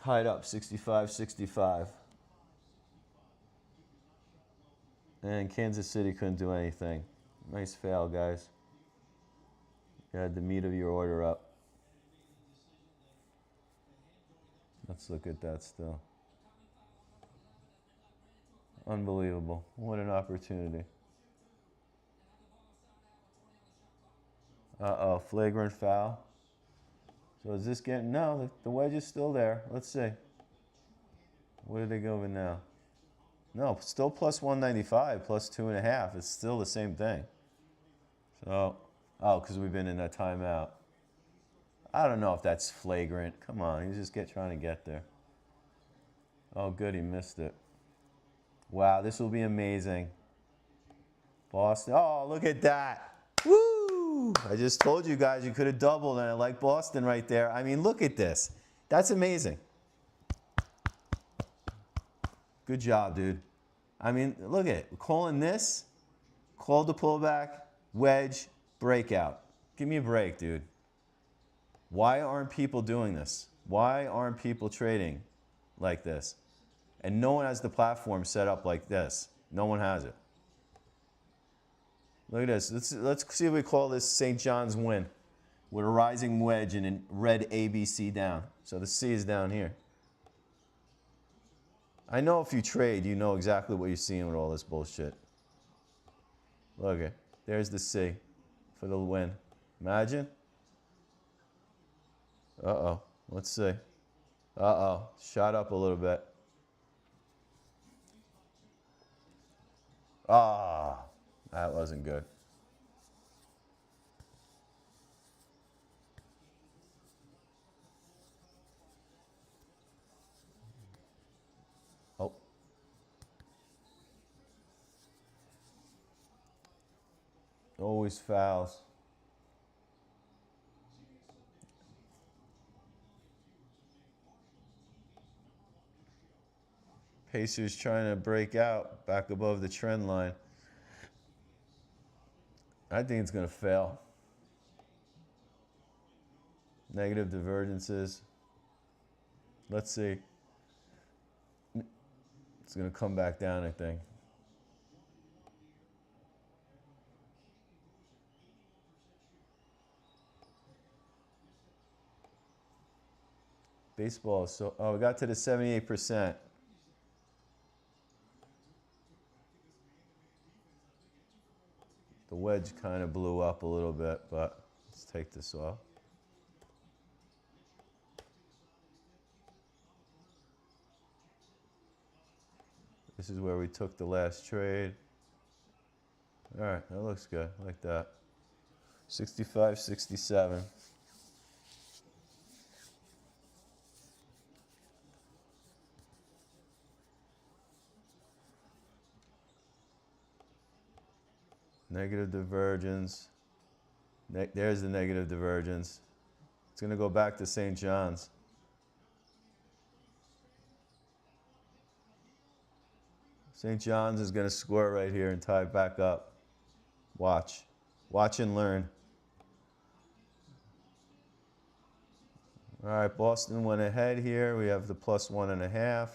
Tied up, 65-65. And Kansas City couldn't do anything. Nice fail, guys. You had the meat of your order up. Let's look at that still. Unbelievable. What an opportunity. Uh-oh, flagrant foul. So is this getting... No, the wedge is still there. Let's see. Where did they go over now? No, still plus 195, plus 2.5. It's still the same thing. So, oh, because we've been in a timeout. I don't know if that's flagrant. Come on, he's just trying to get there. Oh, good, he missed it. Wow, this will be amazing. Boston. Oh, look at that. Woo! I just told you guys you could have doubled, and I like Boston right there. I mean, look at this. That's amazing. Good job, dude. I mean, look at it. We're calling this. Called the pullback, wedge, breakout. Give me a break, dude. Why aren't people doing this? Why aren't people trading like this? And no one has the platform set up like this. No one has it. Look at this. Let's see if we call this St. John's win with a rising wedge and a red ABC down. So the C is down here. I know if you trade, you know exactly what you're seeing with all this bullshit. Look at, there's the C for the win. Imagine. Uh-oh. Let's see. Uh-oh. Shot up a little bit. Ah, that wasn't good. Oh. Always fouls. Pacers trying to break out back above the trend line. I think it's going to fail. Negative divergences. Let's see. It's going to come back down, I think. Baseball is so... Oh, we got to the 78%. The wedge kind of blew up a little bit, but let's take this off. This is where we took the last trade. All right, that looks good, like that. 65, 67. Negative divergence. There's the negative divergence. It's going to go back to St. John's. St. John's is going to score right here and tie it back up. Watch. Watch and learn. All right, Boston went ahead here. We have the +1.5.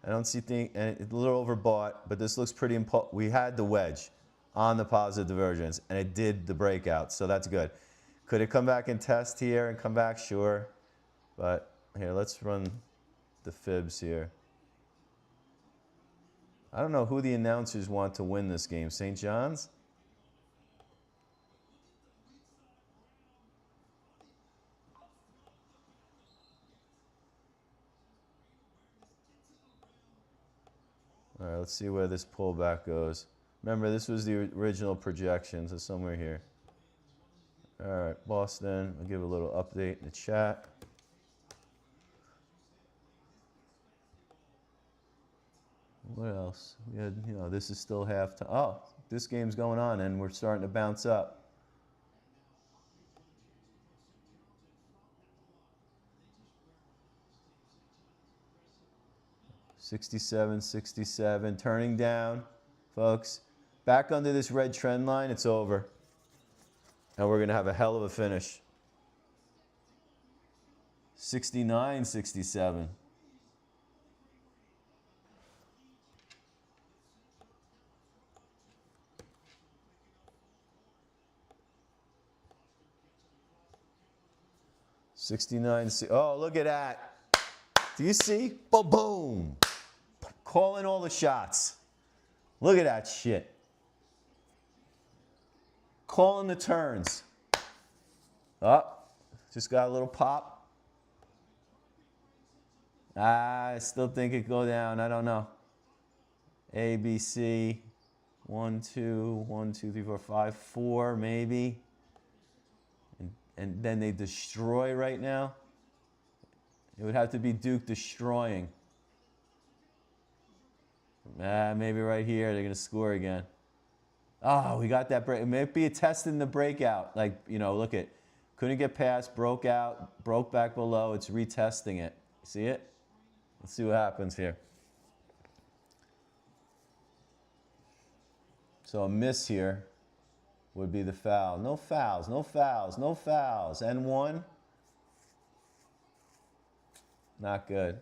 I don't see things, and it's a little overbought, but this looks pretty important. We had the wedge on the positive divergence, and it did the breakout, so that's good. Could it come back and test here and come back? Sure. But here, let's run the fibs here. I don't know who the announcers want to win this game. St. John's? All right, let's see where this pullback goes. Remember, this was the original projection, so somewhere here. All right, Boston, I'll give a little update in the chat. What else? We had, this is still halftime. Oh, this game's going on, and we're starting to bounce up. $67.67, turning down, folks. Back under this red trend line, it's over. And we're going to have a hell of a finish. $69.67. Oh, look at that. Do you see? Boom, boom. Calling all the shots. Look at that shit. Calling the turns. Oh, just got a little pop. I still think it could go down. I don't know. A, B, C. 1, 2, 1, 2, 3, 4, 5, 4 maybe. And then they destroy right now. It would have to be Duke destroying. Maybe right here they're going to score again. Oh, we got that break. It may be a test in the breakout. Like, look at, couldn't get past, broke out, broke back below. It's retesting it. See it? Let's see what happens here. So a miss here would be the foul. No fouls, no fouls, no fouls. And one. Not good.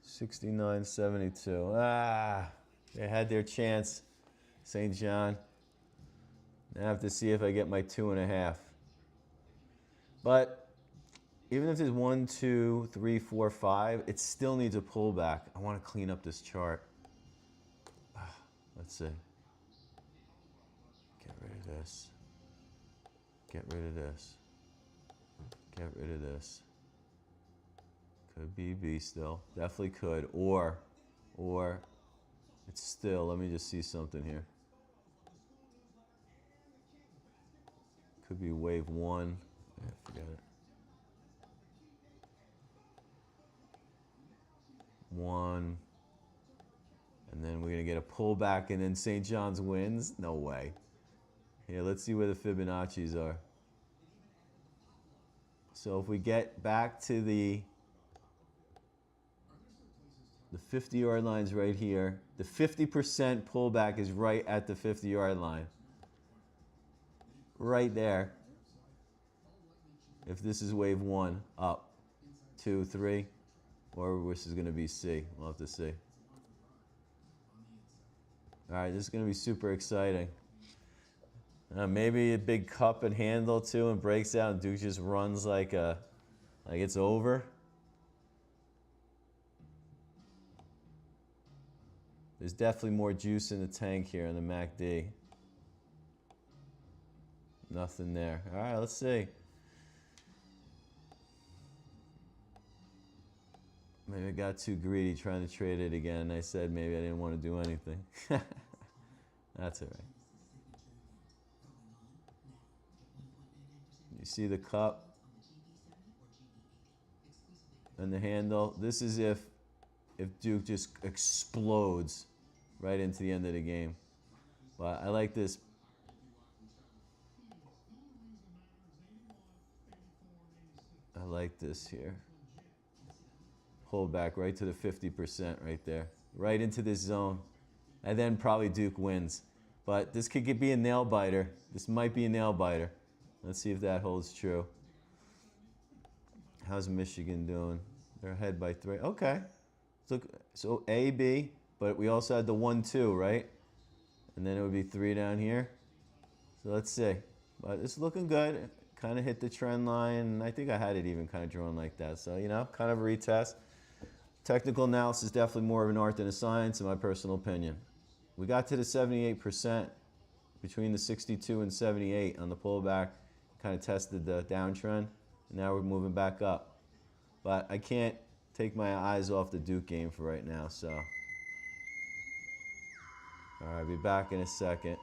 $69.72. They had their chance, St. John. I have to see if I get my 2.5. But even if there's 1, 2, 3, 4, 5, it still needs a pullback. I want to clean up this chart. Let's see. Get rid of this. Get rid of this. Get rid of this. Could be B still. Definitely could. Or it's still, let me just see something here. Could be wave 1. Yeah, forget it. 1. And then we're going to get a pullback and then St. John's wins? No way. Here, let's see where the Fibonacci's are. So if we get back to the 50-yard line's right here. The 50% pullback is right at the 50-yard line. Right there. If this is wave 1, up. 2, 3. Or this is going to be C. We'll have to see. All right, this is going to be super exciting. Maybe a big cup and handle too and breaks out and Duke just runs like it's over. There's definitely more juice in the tank here in the MACD. Nothing there. All right, let's see. Maybe I got too greedy trying to trade it again. I said maybe I didn't want to do anything. That's all right. You see the cup? and the handle. This is if Duke just explodes right into the end of the game. But I like this. I like this here. Pull back right to the 50% right there. Right into this zone. And then probably Duke wins. But this could be a nail biter. This might be a nail biter. Let's see if that holds true. How's Michigan doing? They're ahead by 3. Okay. So A, B, but we also had the 1-2, right? And then it would be 3 down here. So let's see. But it's looking good. Kind of hit the trend line. I think I had it even kind of drawn like that. So, kind of a retest. Technical analysis is definitely more of an art than a science, in my personal opinion. We got to the 78%, between the 62 and 78 on the pullback. Kind of tested the downtrend. And now we're moving back up. But I can't take my eyes off the Duke game for right now. So, all right, I'll be back in a second.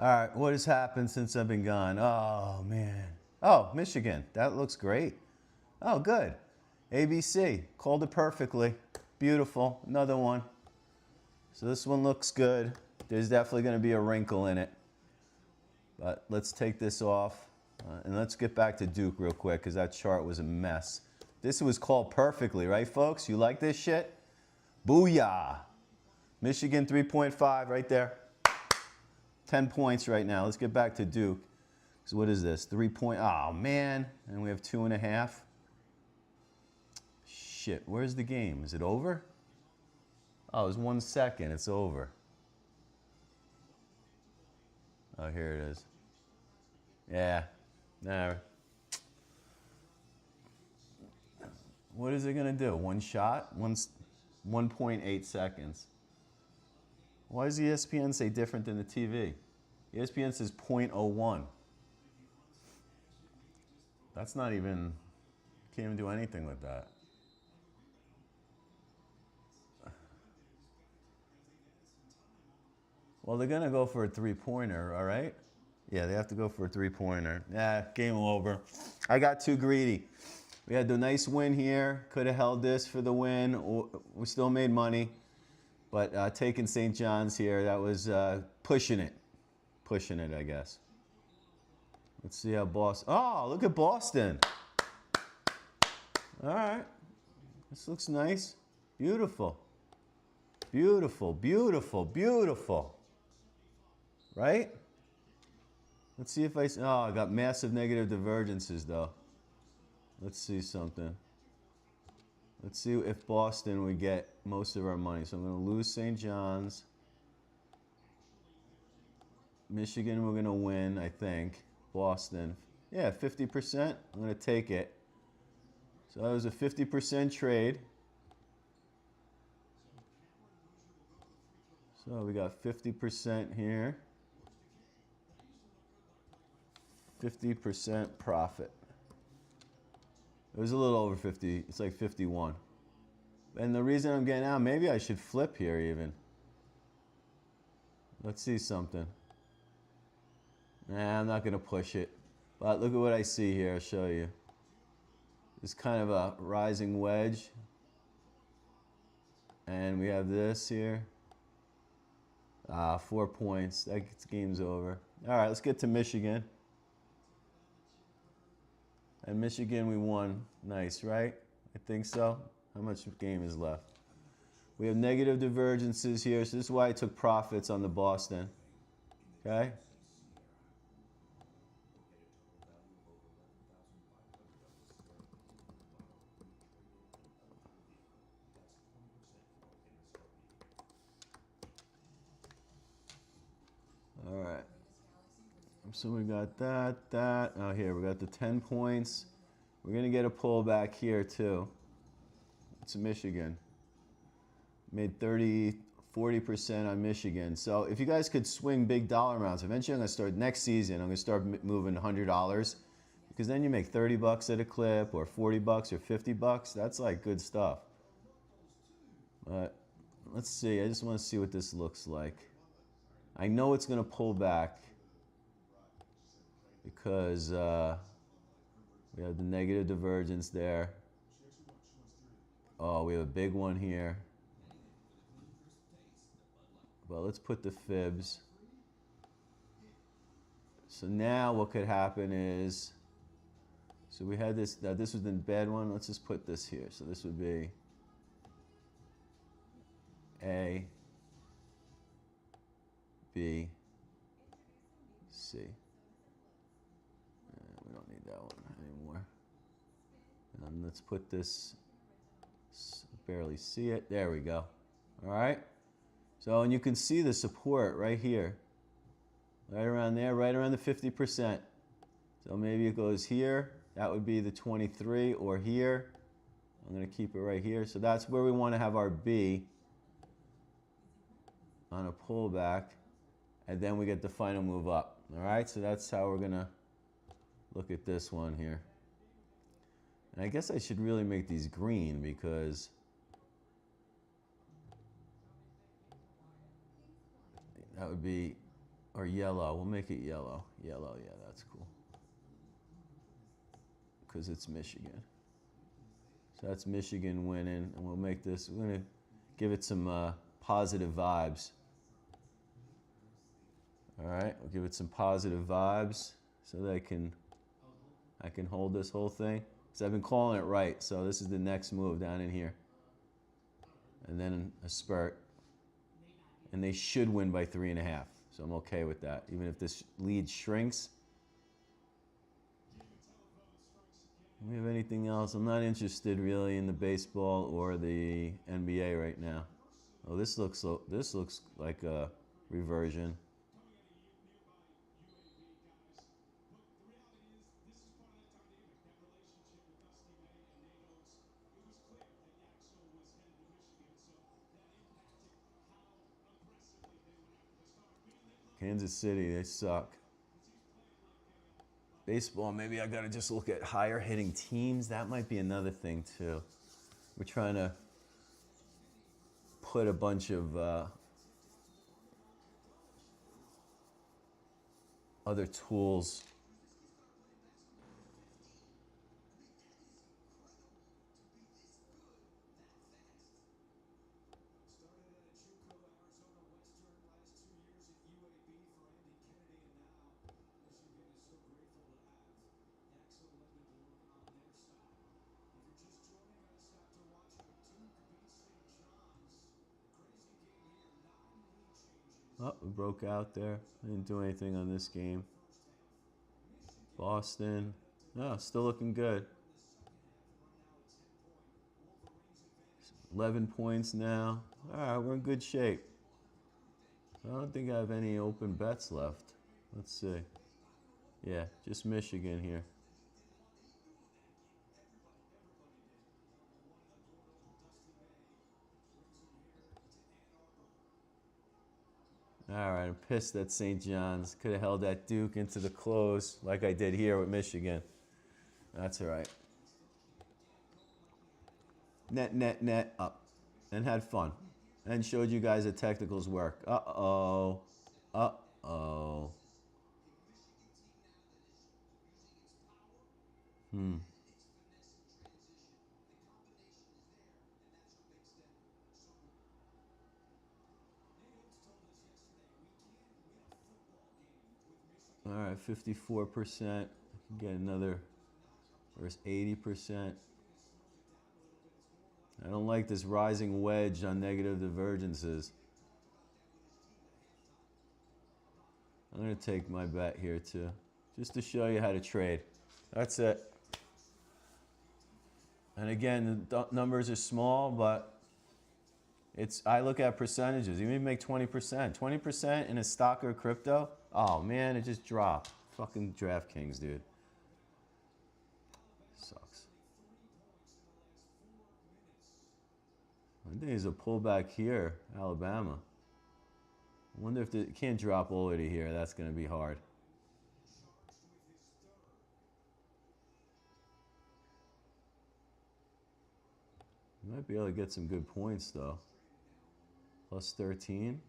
All right, what has happened since I've been gone? Oh, man. Oh, Michigan. That looks great. Oh, good. ABC. Called it perfectly. Beautiful. Another one. So this one looks good. There's definitely going to be a wrinkle in it. But let's take this off. And let's get back to Duke real quick because that chart was a mess. This was called perfectly, right, folks? You like this shit? Booyah. Michigan 3.5 right there. 10 points right now. Let's get back to Duke. So what is this? 3 point. Oh, man. And we have 2.5. Shit. Where's the game? Is it over? Oh, it was 1 second. It's over. Oh, here it is. Yeah. Nah. What is it going to do? One shot? 1.8 seconds. Why does ESPN say different than the TV? ESPN says 0.01. That's not even, can't even do anything with that. Well, they're going to go for a three-pointer, all right? Yeah, they have to go for a three-pointer. Yeah, game over. I got too greedy. We had the nice win here. Could have held this for the win. We still made money. But taking St. John's here, that was pushing it. Pushing it, I guess. Let's see how Boston... Oh, look at Boston. All right. This looks nice. Beautiful. Beautiful, beautiful, beautiful. Right? Let's see if I... Oh, I got massive negative divergences, though. Let's see something. Let's see if Boston would get most of our money. So I'm going to lose St. John's. Michigan, we're going to win, I think. Boston. Yeah, 50%. I'm going to take it. So that was a 50% trade. So we got 50% here. 50% profit. It was a little over 50. It's like 51. And the reason I'm getting out, maybe I should flip here even. Let's see something. Nah, I'm not going to push it. But look at what I see here. I'll show you. It's kind of a rising wedge. And we have this here. 4 points. That game's over. All right, let's get to Michigan. And Michigan, we won. Nice, right? I think so. How much game is left? We have negative divergences here, so this is why I took profits on the Boston. Okay? All right. So we got that. Oh, here, we got the 10 points. We're going to get a pullback here, too. It's Michigan. Made 40% on Michigan. So if you guys could swing big dollar amounts, eventually I'm going to start next season, I'm going to start moving $100 because then you make 30 bucks at a clip or 40 bucks or 50 bucks. That's like good stuff. But let's see. I just want to see what this looks like. I know it's going to pull back because we have the negative divergence there. Oh, we have a big one here. Well, let's put the fibs. So now what could happen is, so we had this, this was the bad one. Let's just put this here. So this would be A, B, C. We don't need that one anymore. And let's put this, barely see it. There we go. All right. So, and you can see the support right here. Right around there, right around the 50%. So maybe it goes here. That would be the 23, or here. I'm going to keep it right here. So that's where we want to have our B on a pullback. And then we get the final move up. All right, so that's how we're going to look at this one here. And I guess I should really make these green because that would be Or yellow. We'll make it yellow. Yellow, yeah, that's cool. Because it's Michigan. So that's Michigan winning. And we'll make this, we're going to give it some positive vibes. All right, we'll give it some positive vibes so that I can hold this whole thing. Because I've been calling it right. So this is the next move down in here. And then a spurt. And they should win by 3.5. So I'm okay with that. Even if this lead shrinks. Do we have anything else? I'm not interested really in the baseball or the NBA right now. Oh, this looks like a reversion. Kansas City, they suck. Baseball, maybe I gotta just look at higher hitting teams. That might be another thing too. We're trying to put a bunch of other tools. Oh, we broke out there. I didn't do anything on this game. Boston. Oh, still looking good. 11 points now. All right, we're in good shape. I don't think I have any open bets left. Let's see. Yeah, just Michigan here. All right, I'm pissed at St. John's. Could have held that Duke into the close like I did here with Michigan. That's all right. Net up. And had fun. And showed you guys that technicals work. Uh-oh. Uh-oh. All right, 54%. Get another, where's 80%? I don't like this rising wedge on negative divergences. I'm going to take my bet here too, just to show you how to trade. That's it. And again, the numbers are small, but I look at percentages. You even make 20%. 20% in a stock or crypto? Oh man, it just dropped. Fucking DraftKings, dude. Sucks. I think there's a pullback here, Alabama. I wonder if it can't drop all the way to here. That's going to be hard. You might be able to get some good points though. Plus 13.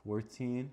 14.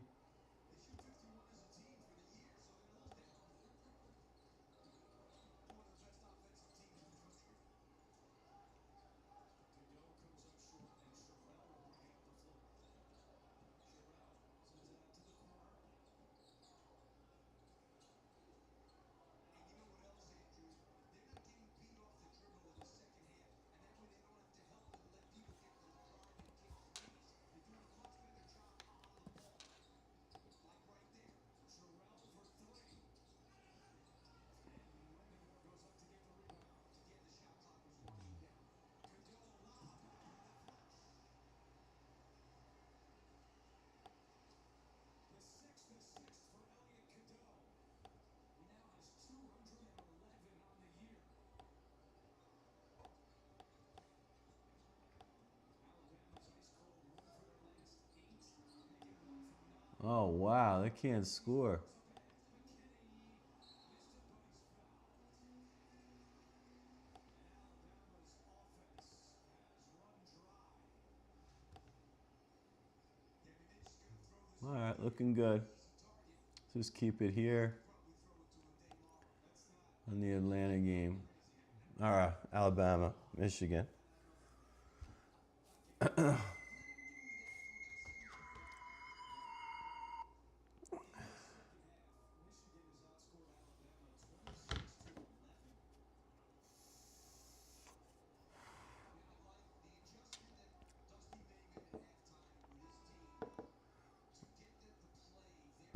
Oh wow, they can't score. All right, looking good. Just keep it here on the Atlanta game. All right, Alabama, Michigan.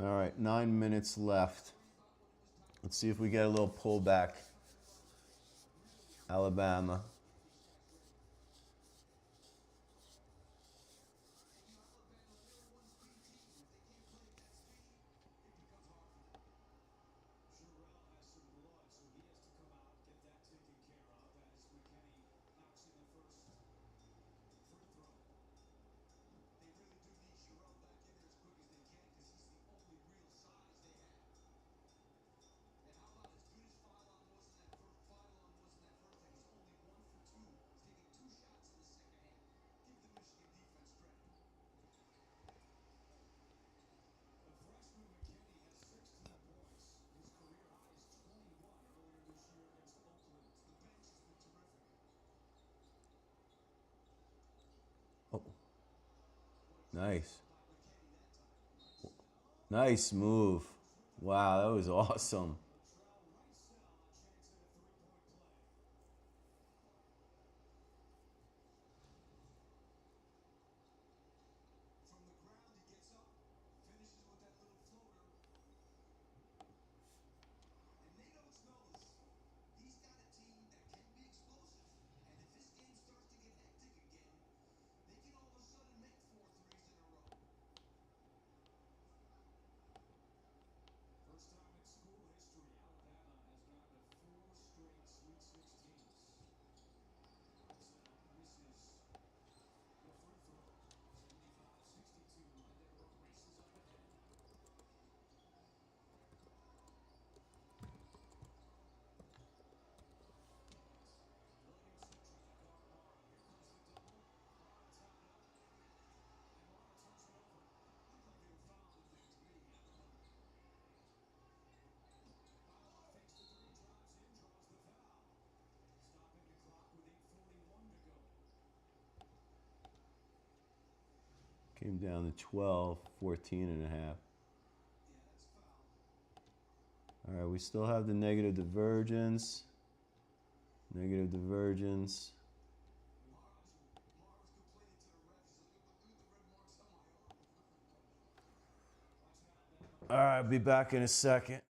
All right, 9 minutes left. Let's see if we get a little pullback. Alabama. Oh, nice. Nice move. Wow, that was awesome. Came down to 12, 14 and a half. All right, we still have the negative divergence. Negative divergence. All right, I'll be back in a second.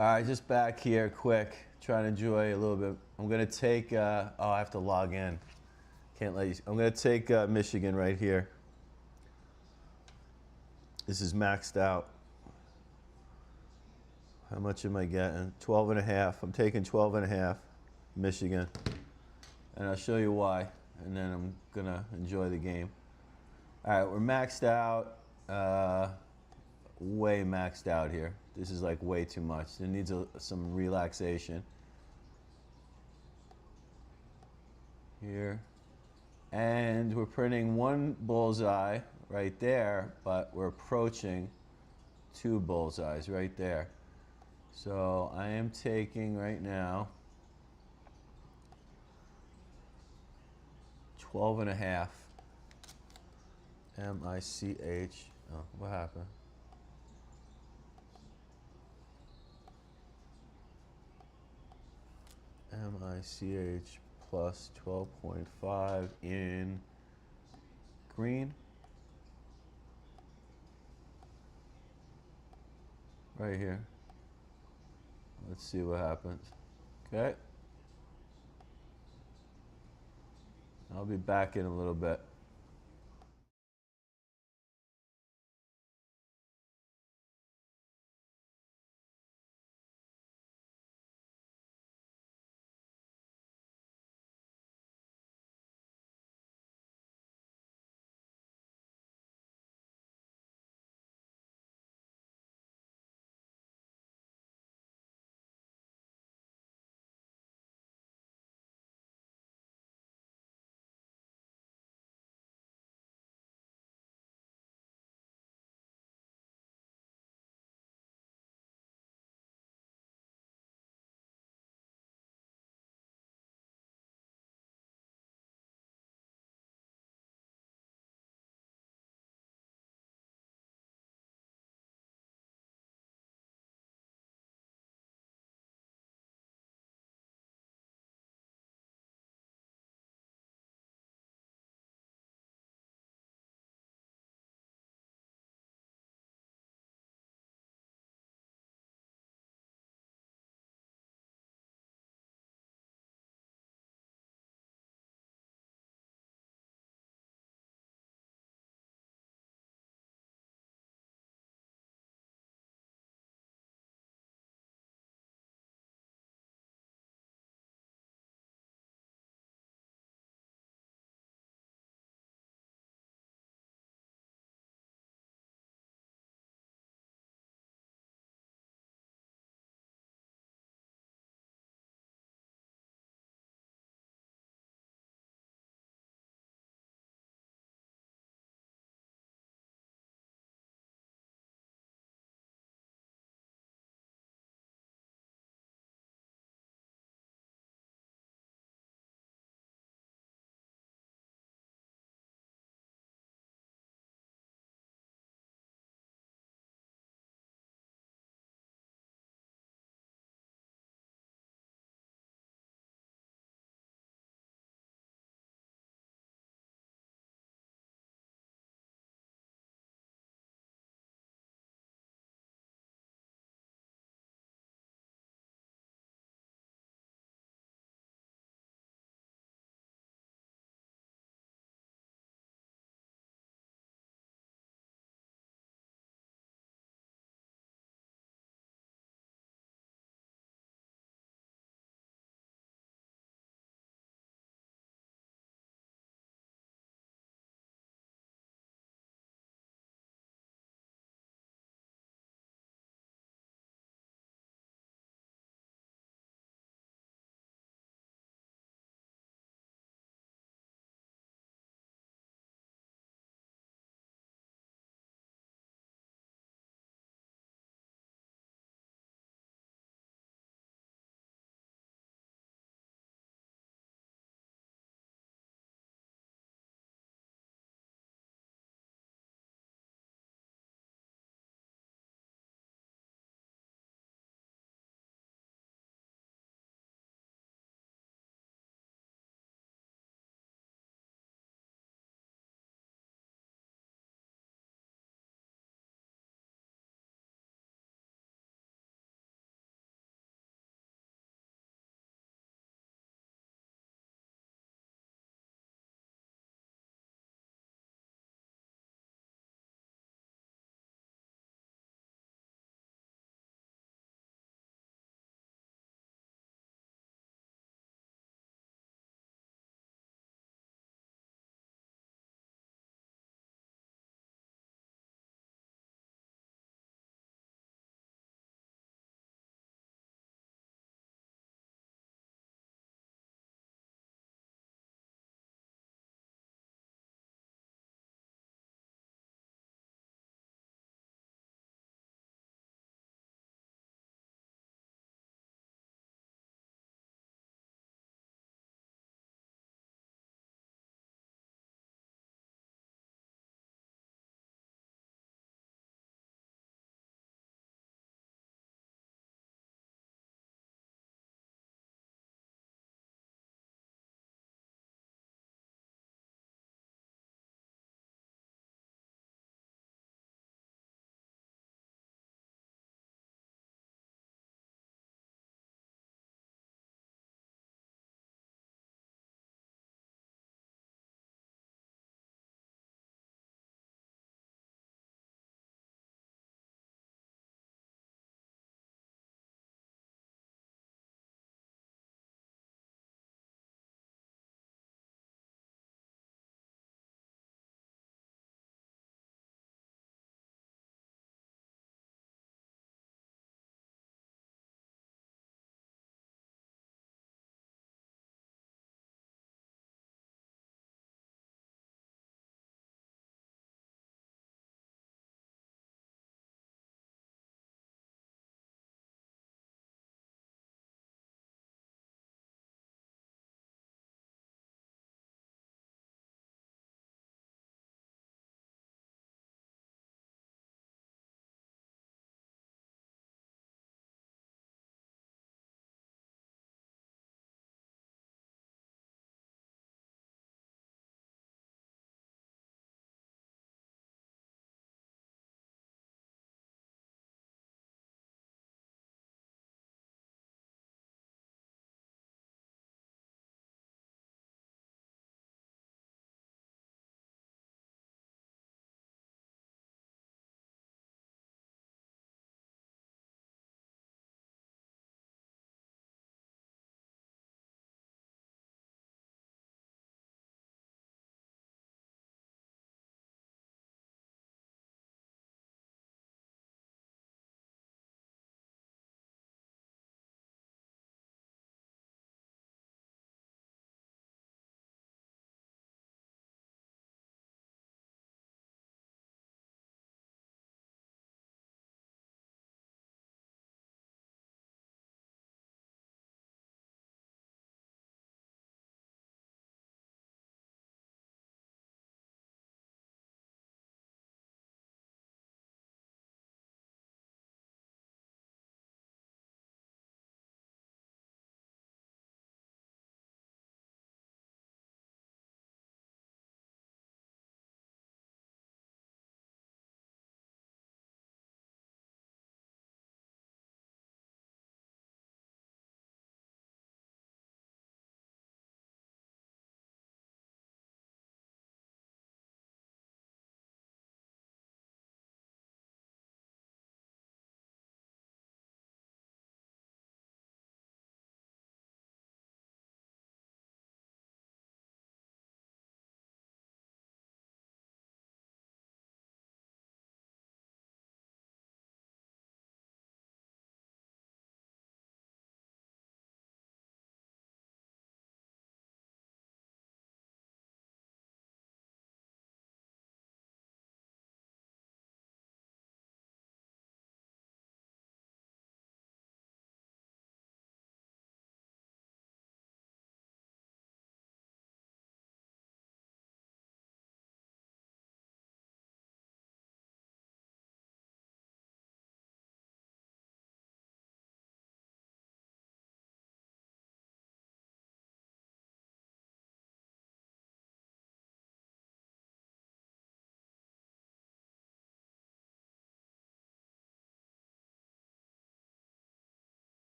All right, just back here, quick. Trying to enjoy a little bit. I'm gonna take. Oh, I have to log in. Can't let you. I'm gonna take Michigan right here. This is maxed out. How much am I getting? 12 and a half. I'm taking 12 and a half, Michigan, and I'll show you why. And then I'm gonna enjoy the game. All right, we're maxed out. Way maxed out here. This is like way too much. There needs some relaxation. Here. And we're printing one bullseye right there, but we're approaching two bullseyes right there. So I am taking right now 12 and a half. M-I-C-H. Oh, what happened? M-I-C-H plus 12.5 in green. Right here. Let's see what happens. Okay. I'll be back in a little bit.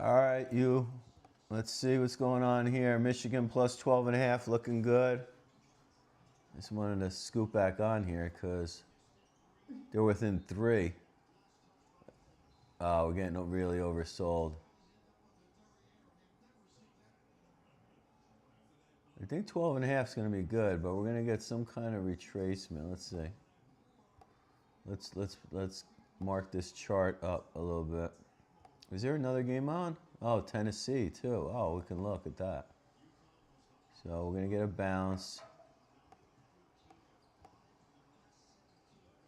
All right, you. Let's see what's going on here. Michigan plus 12.5, looking good. Just wanted to scoop back on here because they're within 3. Oh, we're getting really oversold. I think 12.5 is going to be good, but we're going to get some kind of retracement. Let's see. Let's mark this chart up a little bit. Is there another game on? Oh, Tennessee too. Oh, we can look at that. So we're going to get a bounce.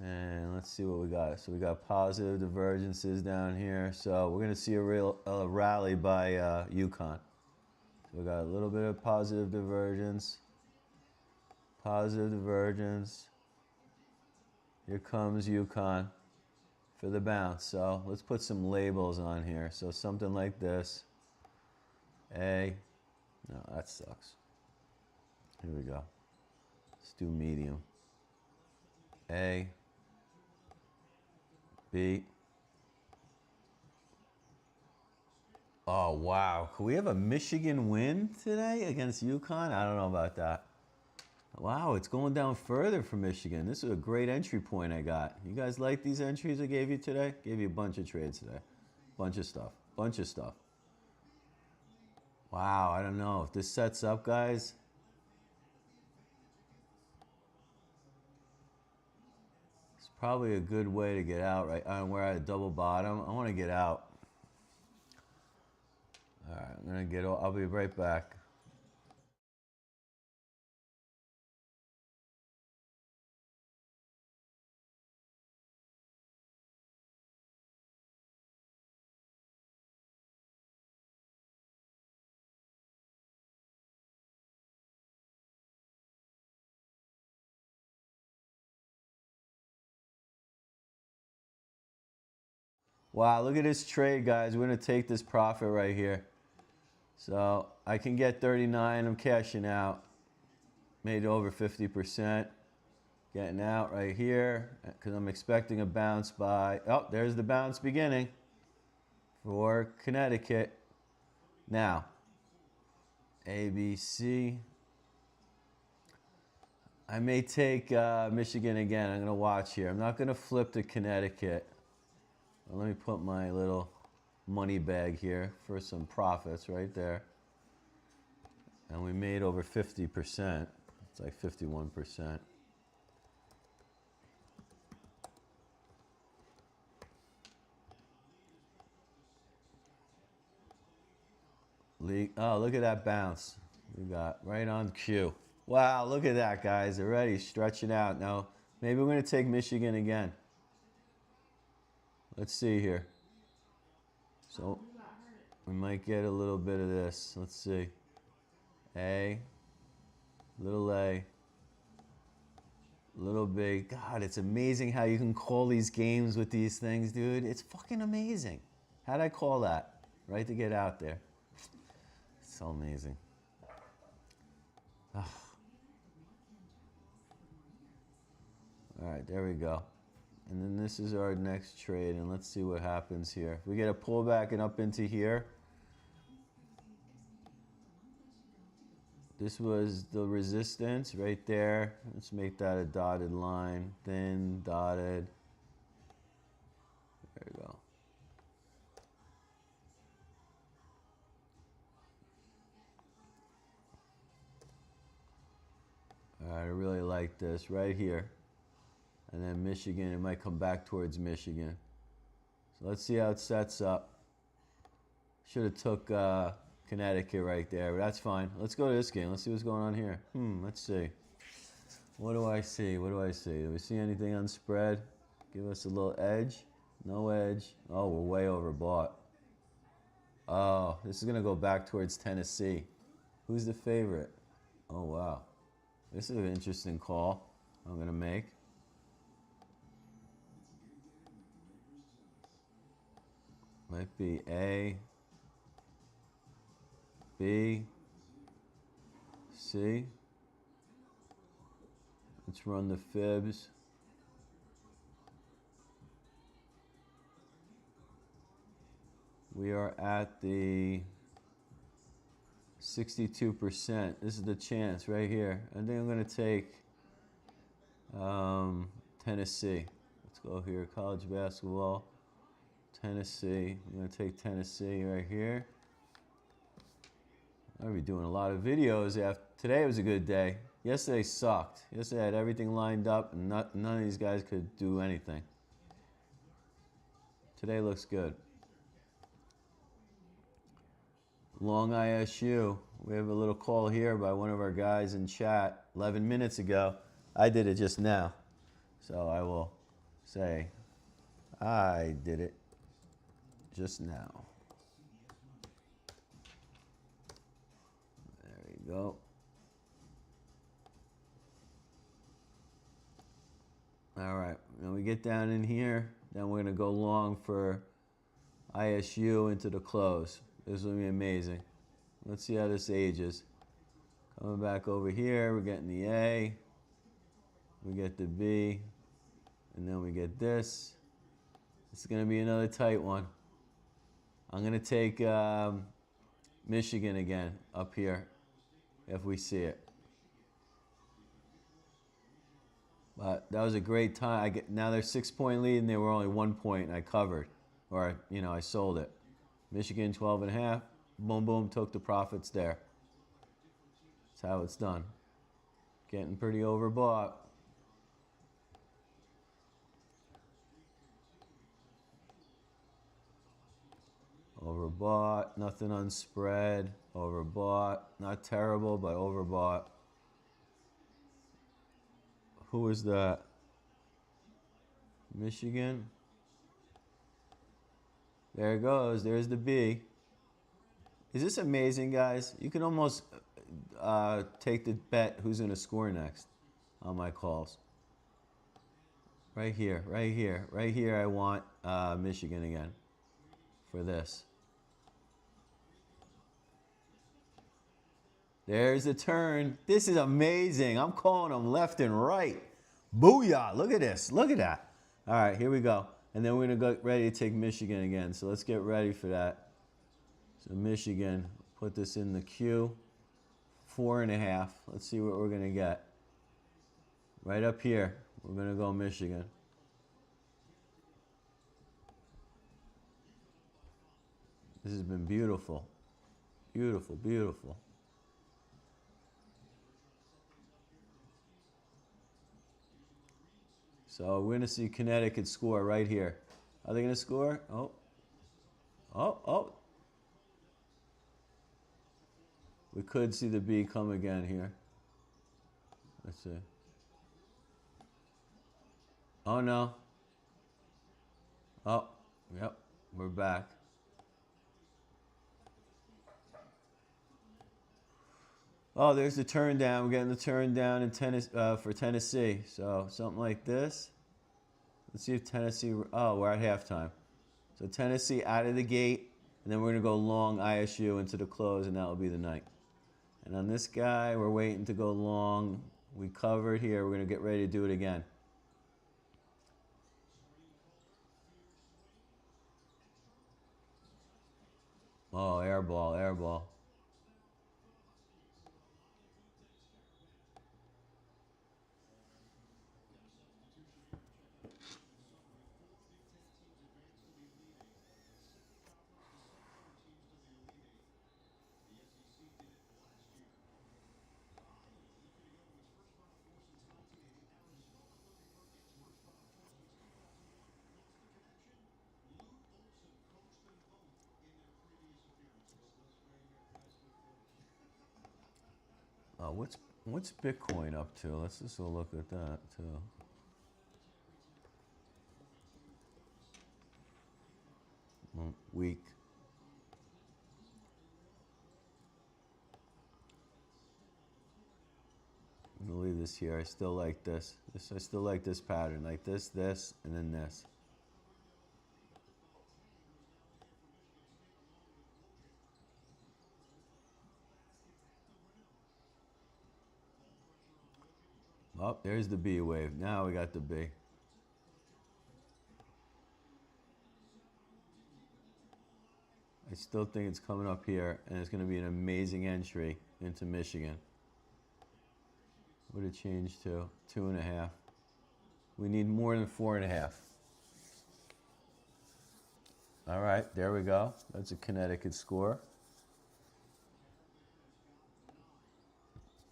And let's see what we got. So we got positive divergences down here. So we're going to see a rally by UConn. So we got a little bit of positive divergence. Positive divergence. Here comes UConn for the bounce. So let's put some labels on here. So something like this. A. No, that sucks. Here we go. Let's do medium. A. B. Oh, wow. Could we have a Michigan win today against UConn? I don't know about that. Wow, it's going down further for Michigan. This is a great entry point I got. You guys like these entries I gave you today? Gave you a bunch of trades today. Bunch of stuff. Bunch of stuff. Wow, I don't know. If this sets up, guys. It's probably a good way to get out, right? We're at a double bottom. I want to get out. All right, I'm going to get, I'll be right back. Wow, look at this trade, guys. We're going to take this profit right here. So I can get 39. I'm cashing out. Made over 50%. Getting out right here because I'm expecting a bounce by... Oh, there's the bounce beginning for Connecticut. Now, ABC. I may take Michigan again. I'm going to watch here. I'm not going to flip to Connecticut. Well, let me put my little money bag here for some profits right there. And we made over 50%. It's like 51%. Oh, look at that bounce. We got right on cue. Wow, look at that, guys. Already stretching out. Now, maybe we're going to take Michigan again. Let's see here. So, we might get a little bit of this. Let's see. A. Little A. Little B. God, it's amazing how you can call these games with these things, dude. It's fucking amazing. How'd I call that? Right to get out there. It's so amazing. Ugh. All right, there we go. And then this is our next trade, and let's see what happens here. We get a pullback and up into here. This was the resistance right there. Let's make that a dotted line. Thin, dotted. There we go. All right, I really like this right here. And then Michigan, it might come back towards Michigan. So let's see how it sets up. Should have took Connecticut right there, but that's fine. Let's go to this game. Let's see what's going on here. Let's see. What do I see? What do I see? Do we see anything on spread? Give us a little edge. No edge. Oh, we're way overbought. Oh, this is going to go back towards Tennessee. Who's the favorite? Oh, wow. This is an interesting call I'm going to make. Might be A, B, C. Let's run the fibs. We are at the 62%. This is the chance right here. I think I'm going to take Tennessee. Let's go here. College basketball. Tennessee. I'm going to take Tennessee right here. I'll be doing a lot of videos. Today was a good day. Yesterday sucked. Yesterday I had everything lined up and none of these guys could do anything. Today looks good. Long ISU. We have a little call here by one of our guys in chat 11 minutes ago. I did it just now. So I will say, I did it just now. There we go. All right, when we get down in here, then we're going to go long for ISU into the close. This will be amazing. Let's see how this ages. Coming back over here, we're getting the A. We get the B. And then we get this. This is going to be another tight one. I'm going to take Michigan again up here if we see it. But that was a great time. Now they're 6-point lead and they were only 1 point and I covered. Or, I sold it. Michigan 12.5. Boom, boom, took the profits there. That's how it's done. Getting pretty overbought. Overbought, nothing on spread. Overbought, not terrible, but overbought. Who is that? Michigan. There it goes. There's the B. Is this amazing, guys? You can almost take the bet who's going to score next on my calls. Right here, right here, right here. I want Michigan again for this. There's the turn. This is amazing. I'm calling them left and right. Booyah. Look at this. Look at that. All right, here we go. And then we're going to get ready to take Michigan again. So let's get ready for that. So Michigan, put this in the queue. 4.5. Let's see what we're going to get. Right up here, we're going to go Michigan. This has been beautiful. Beautiful, beautiful. So we're going to see Connecticut score right here. Are they going to score? Oh. Oh, oh. We could see the B come again here. Let's see. Oh, no. Oh, yep. We're back. Oh, there's the turn down. We're getting the turn down in for Tennessee. So something like this. Let's see if Tennessee, oh, we're at halftime. So Tennessee out of the gate, and then we're going to go long ISU into the close, and that will be the night. And on this guy, we're waiting to go long. We covered here. We're going to get ready to do it again. Oh, air ball, air ball. What's Bitcoin up to? Let's just go look at that too. Week. I'm gonna leave this here. I still like this. I still like this pattern. Like this, this, and then this. Oh, there's the B wave. Now we got the B. I still think it's coming up here, and it's going to be an amazing entry into Michigan. What did it change to? 2.5. We need more than 4.5. All right, there we go. That's a Connecticut score.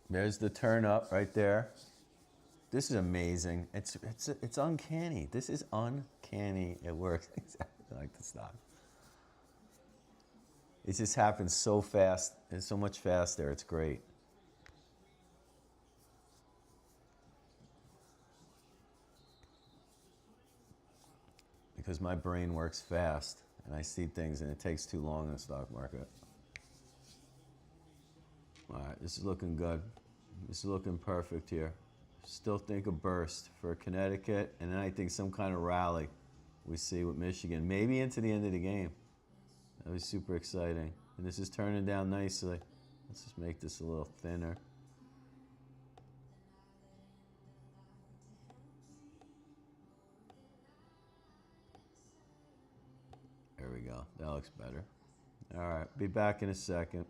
There's the turn up right there. This is amazing. It's uncanny. This is uncanny. It works exactly like the stock. It just happens so fast. It's so much faster. It's great. Because my brain works fast and I see things and it takes too long in the stock market. All right, this is looking good. This is looking perfect here. Still think a burst for Connecticut, and then I think some kind of rally we see with Michigan, maybe into the end of the game. That was super exciting. And this is turning down nicely. Let's just make this a little thinner. There we go. That looks better. All right, be back in a second.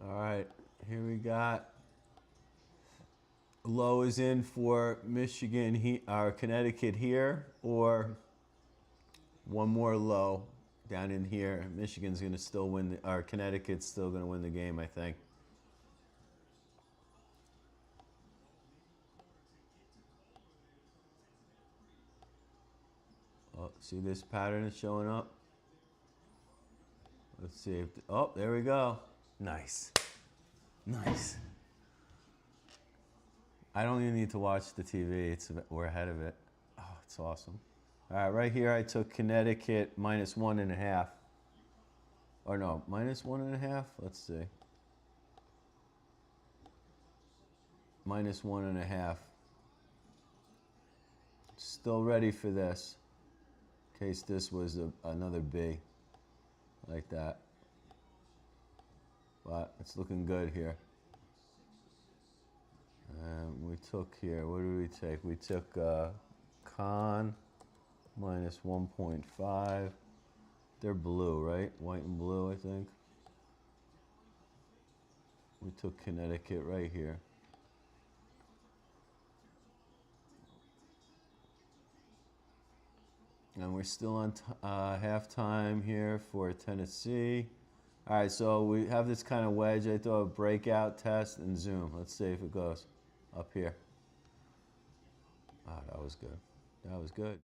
All right, here we got low is in for Michigan, or Connecticut here, or one more low down in here. Michigan's going to still win, or Connecticut's still going to win the game, I think. Oh, see this pattern is showing up? Let's see. Oh, there we go. Nice. Nice. I don't even need to watch the TV. We're ahead of it. Oh, it's awesome. All right, right here I took Connecticut -1.5. Or no, -1.5? Let's see. -1.5. Still ready for this. In case this was another B. Like that. But it's looking good here. We took here, what did we take? We took con -1.5. They're blue, right? White and blue, I think. We took Connecticut right here. And we're still on halftime here for Tennessee. All right, so we have this kind of wedge. I throw a breakout, test, and zoom. Let's see if it goes up here. Oh, that was good. That was good.